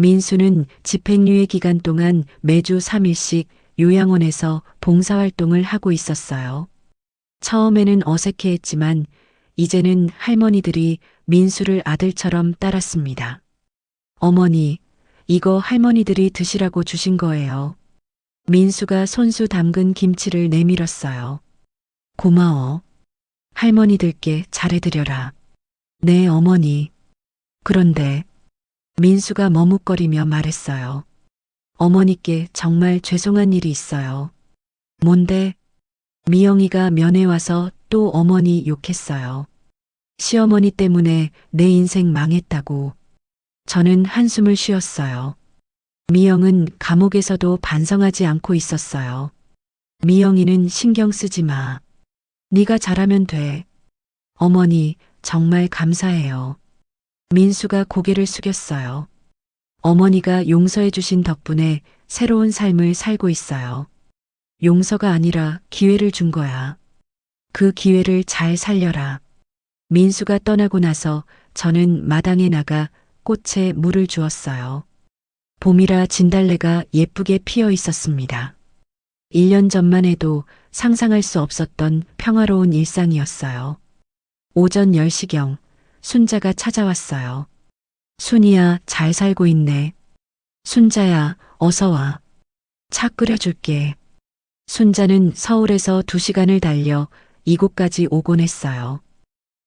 민수는 집행유예 기간 동안 매주 3일씩 요양원에서 봉사활동을 하고 있었어요. 처음에는 어색해했지만 이제는 할머니들이 민수를 아들처럼 따랐습니다. 어머니, 이거 할머니들이 드시라고 주신 거예요. 민수가 손수 담근 김치를 내밀었어요. 고마워. 할머니들께 잘해드려라. 네, 어머니. 그런데 민수가 머뭇거리며 말했어요. 어머니께 정말 죄송한 일이 있어요. 뭔데? 미영이가 면회 와서 또 어머니 욕했어요. 시어머니 때문에 내 인생 망했다고. 저는 한숨을 쉬었어요. 미영은 감옥에서도 반성하지 않고 있었어요. 미영이는 신경 쓰지 마. 네가 잘하면 돼. 어머니, 정말 감사해요. 민수가 고개를 숙였어요. 어머니가 용서해 주신 덕분에 새로운 삶을 살고 있어요. 용서가 아니라 기회를 준 거야. 그 기회를 잘 살려라. 민수가 떠나고 나서 저는 마당에 나가 꽃에 물을 주었어요. 봄이라 진달래가 예쁘게 피어 있었습니다. 1년 전만 해도 상상할 수 없었던 평화로운 일상이었어요. 오전 10시경 순자가 찾아왔어요. 순이야, 잘 살고 있네. 순자야, 어서 와. 차 끓여줄게. 순자는 서울에서 2시간을 달려 이곳까지 오곤 했어요.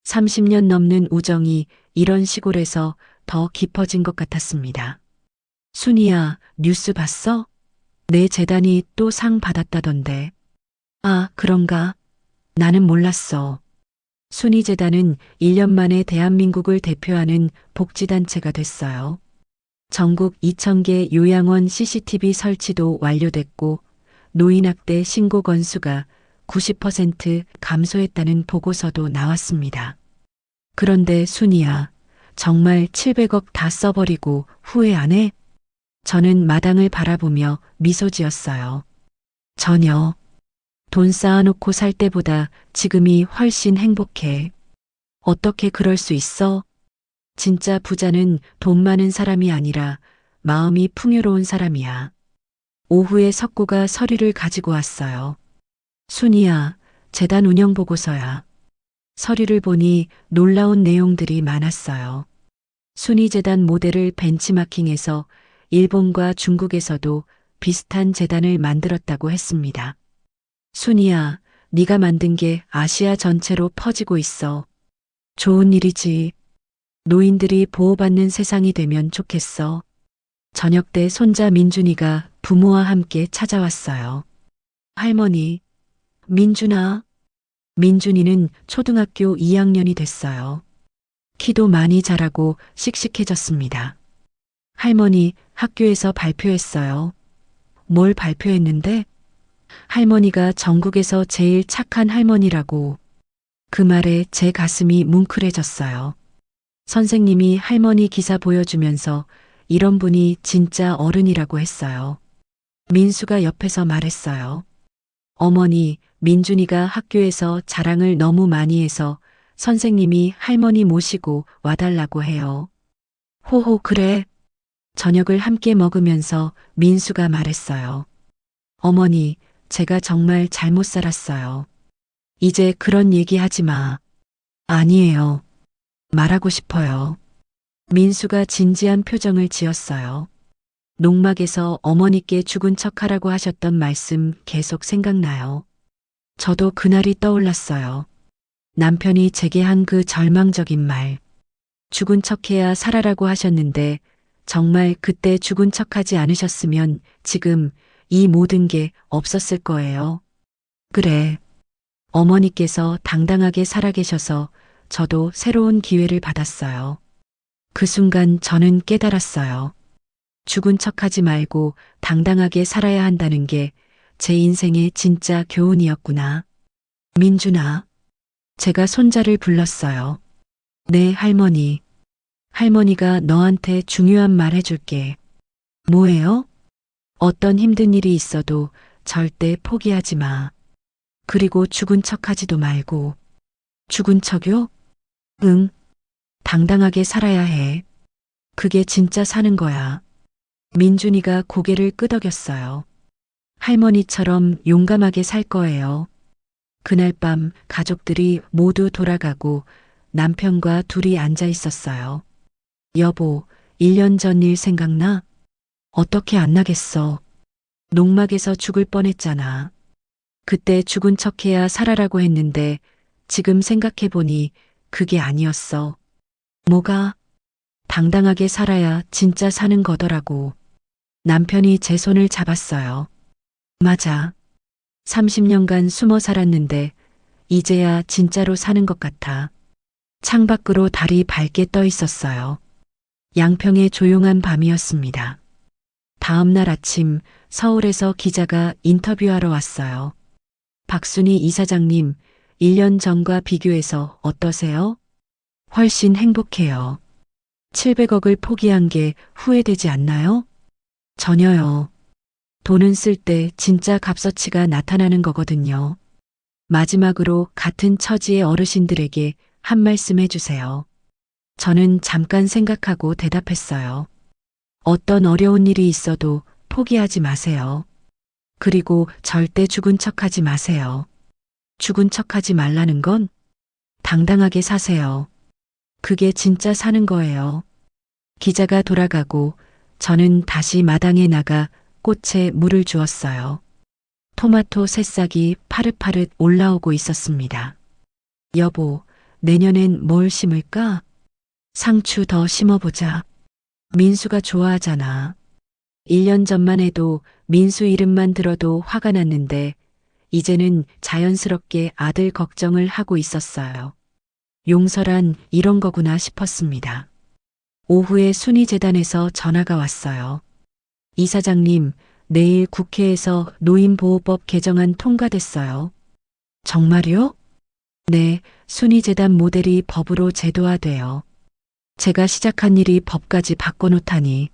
30년 넘는 우정이 이런 시골에서 더 깊어진 것 같았습니다. 순이야, 뉴스 봤어? 내 재단이 또 상 받았다던데. 아, 그런가? 나는 몰랐어. 순이재단은 1년 만에 대한민국을 대표하는 복지단체가 됐어요. 전국 2,000개 요양원 CCTV 설치도 완료됐고 노인학대 신고 건수가 90% 감소했다는 보고서도 나왔습니다. 그런데 순이야, 정말 700억 다 써버리고 후회 안 해? 저는 마당을 바라보며 미소 지었어요. 전혀. 돈 쌓아놓고 살 때보다 지금이 훨씬 행복해. 어떻게 그럴 수 있어? 진짜 부자는 돈 많은 사람이 아니라 마음이 풍요로운 사람이야. 오후에 석구가 서류를 가지고 왔어요. 순이야, 재단 운영 보고서야. 서류를 보니 놀라운 내용들이 많았어요. 순이재단 모델을 벤치마킹해서 일본과 중국에서도 비슷한 재단을 만들었다고 했습니다. 순이야, 네가 만든 게 아시아 전체로 퍼지고 있어. 좋은 일이지. 노인들이 보호받는 세상이 되면 좋겠어. 저녁 때 손자 민준이가 부모와 함께 찾아왔어요. 할머니, 민준아. 민준이는 초등학교 2학년이 됐어요. 키도 많이 자라고 씩씩해졌습니다. 할머니, 학교에서 발표했어요. 뭘 발표했는데? 할머니가 전국에서 제일 착한 할머니라고. 그 말에 제 가슴이 뭉클해졌어요. 선생님이 할머니 기사 보여주면서 이런 분이 진짜 어른이라고 했어요. 민수가 옆에서 말했어요. 어머니, 민준이가 학교에서 자랑을 너무 많이 해서 선생님이 할머니 모시고 와달라고 해요. 호호, 그래. 저녁을 함께 먹으면서 민수가 말했어요. 어머니, 제가 정말 잘못 살았어요. 이제 그런 얘기 하지 마. 아니에요. 말하고 싶어요. 민수가 진지한 표정을 지었어요. 농막에서 어머니께 죽은 척하라고 하셨던 말씀 계속 생각나요. 저도 그날이 떠올랐어요. 남편이 제게 한 그 절망적인 말. 죽은 척해야 살아라고 하셨는데 정말 그때 죽은 척하지 않으셨으면 지금 이 모든 게 없었을 거예요. 그래. 어머니께서 당당하게 살아계셔서 저도 새로운 기회를 받았어요. 그 순간 저는 깨달았어요. 죽은 척하지 말고 당당하게 살아야 한다는 게 제 인생의 진짜 교훈이었구나. 민준아. 제가 손자를 불렀어요. 네, 할머니. 할머니가 너한테 중요한 말 해줄게. 뭐예요? 어떤 힘든 일이 있어도 절대 포기하지 마. 그리고 죽은 척 하지도 말고. 죽은 척요? 응. 당당하게 살아야 해. 그게 진짜 사는 거야. 민준이가 고개를 끄덕였어요. 할머니처럼 용감하게 살 거예요. 그날 밤 가족들이 모두 돌아가고 남편과 둘이 앉아 있었어요. 여보, 1년 전 일 생각나? 어떻게 안 나겠어. 농막에서 죽을 뻔했잖아. 그때 죽은 척해야 살아라고 했는데 지금 생각해보니 그게 아니었어. 뭐가? 당당하게 살아야 진짜 사는 거더라고. 남편이 제 손을 잡았어요. 맞아. 30년간 숨어 살았는데 이제야 진짜로 사는 것 같아. 창밖으로 달이 밝게 떠 있었어요. 양평의 조용한 밤이었습니다. 다음 날 아침 서울에서 기자가 인터뷰하러 왔어요. 박순희 이사장님, 1년 전과 비교해서 어떠세요? 훨씬 행복해요. 700억을 포기한 게 후회되지 않나요? 전혀요. 돈은 쓸 때 진짜 값어치가 나타나는 거거든요. 마지막으로 같은 처지의 어르신들에게 한 말씀 해주세요. 저는 잠깐 생각하고 대답했어요. 어떤 어려운 일이 있어도 포기하지 마세요. 그리고 절대 죽은 척하지 마세요. 죽은 척하지 말라는 건 당당하게 사세요. 그게 진짜 사는 거예요. 기자가 돌아가고 저는 다시 마당에 나가 꽃에 물을 주었어요. 토마토 새싹이 파릇파릇 올라오고 있었습니다. 여보, 내년엔 뭘 심을까? 상추 더 심어보자. 민수가 좋아하잖아. 1년 전만 해도 민수 이름만 들어도 화가 났는데 이제는 자연스럽게 아들 걱정을 하고 있었어요. 용서란 이런 거구나 싶었습니다. 오후에 순위재단에서 전화가 왔어요. 이사장님, 내일 국회에서 노인보호법 개정안 통과됐어요. 정말요? 네, 순위재단 모델이 법으로 제도화돼요. 제가 시작한 일이 법까지 바꿔놓다니.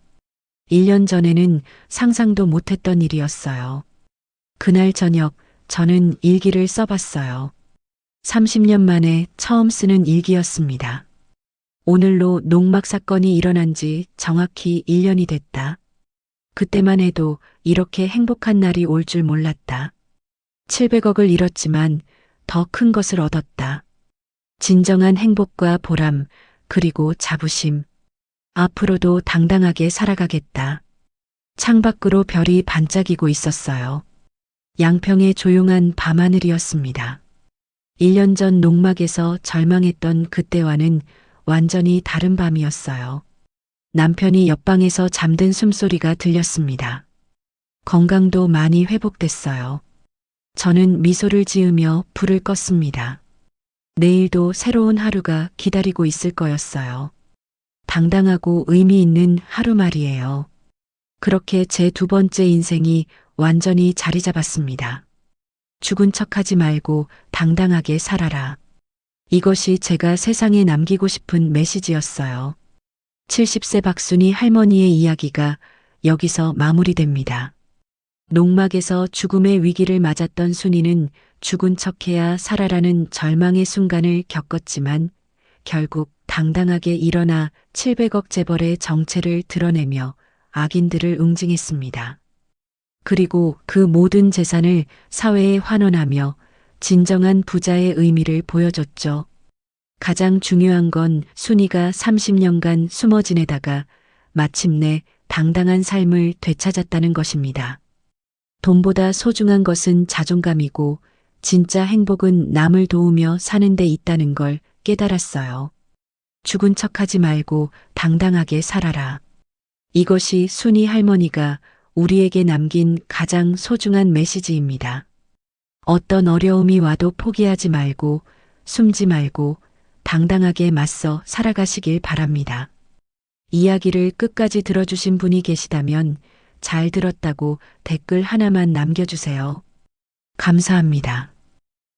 1년 전에는 상상도 못했던 일이었어요. 그날 저녁 저는 일기를 써봤어요. 30년 만에 처음 쓰는 일기였습니다. 오늘로 농막 사건이 일어난 지 정확히 1년이 됐다. 그때만 해도 이렇게 행복한 날이 올 줄 몰랐다. 700억을 잃었지만 더 큰 것을 얻었다. 진정한 행복과 보람, 그리고 자부심. 앞으로도 당당하게 살아가겠다. 창밖으로 별이 반짝이고 있었어요. 양평의 조용한 밤하늘이었습니다. 1년 전 농막에서 절망했던 그때와는 완전히 다른 밤이었어요. 남편이 옆방에서 잠든 숨소리가 들렸습니다. 건강도 많이 회복됐어요. 저는 미소를 지으며 불을 껐습니다. 내일도 새로운 하루가 기다리고 있을 거였어요. 당당하고 의미 있는 하루 말이에요. 그렇게 제 두 번째 인생이 완전히 자리 잡았습니다. 죽은 척하지 말고 당당하게 살아라. 이것이 제가 세상에 남기고 싶은 메시지였어요. 70세 박순희 할머니의 이야기가 여기서 마무리됩니다. 농막에서 죽음의 위기를 맞았던 순이는 죽은 척해야 살아라는 절망의 순간을 겪었지만 결국 당당하게 일어나 700억 재벌의 정체를 드러내며 악인들을 응징했습니다. 그리고 그 모든 재산을 사회에 환원하며 진정한 부자의 의미를 보여줬죠. 가장 중요한 건 순이가 30년간 숨어 지내다가 마침내 당당한 삶을 되찾았다는 것입니다. 돈보다 소중한 것은 자존감이고 진짜 행복은 남을 도우며 사는 데 있다는 걸 깨달았어요. 죽은 척하지 말고 당당하게 살아라. 이것이 순이 할머니가 우리에게 남긴 가장 소중한 메시지입니다. 어떤 어려움이 와도 포기하지 말고 숨지 말고 당당하게 맞서 살아가시길 바랍니다. 이야기를 끝까지 들어주신 분이 계시다면 잘 들었다고 댓글 하나만 남겨주세요. 감사합니다.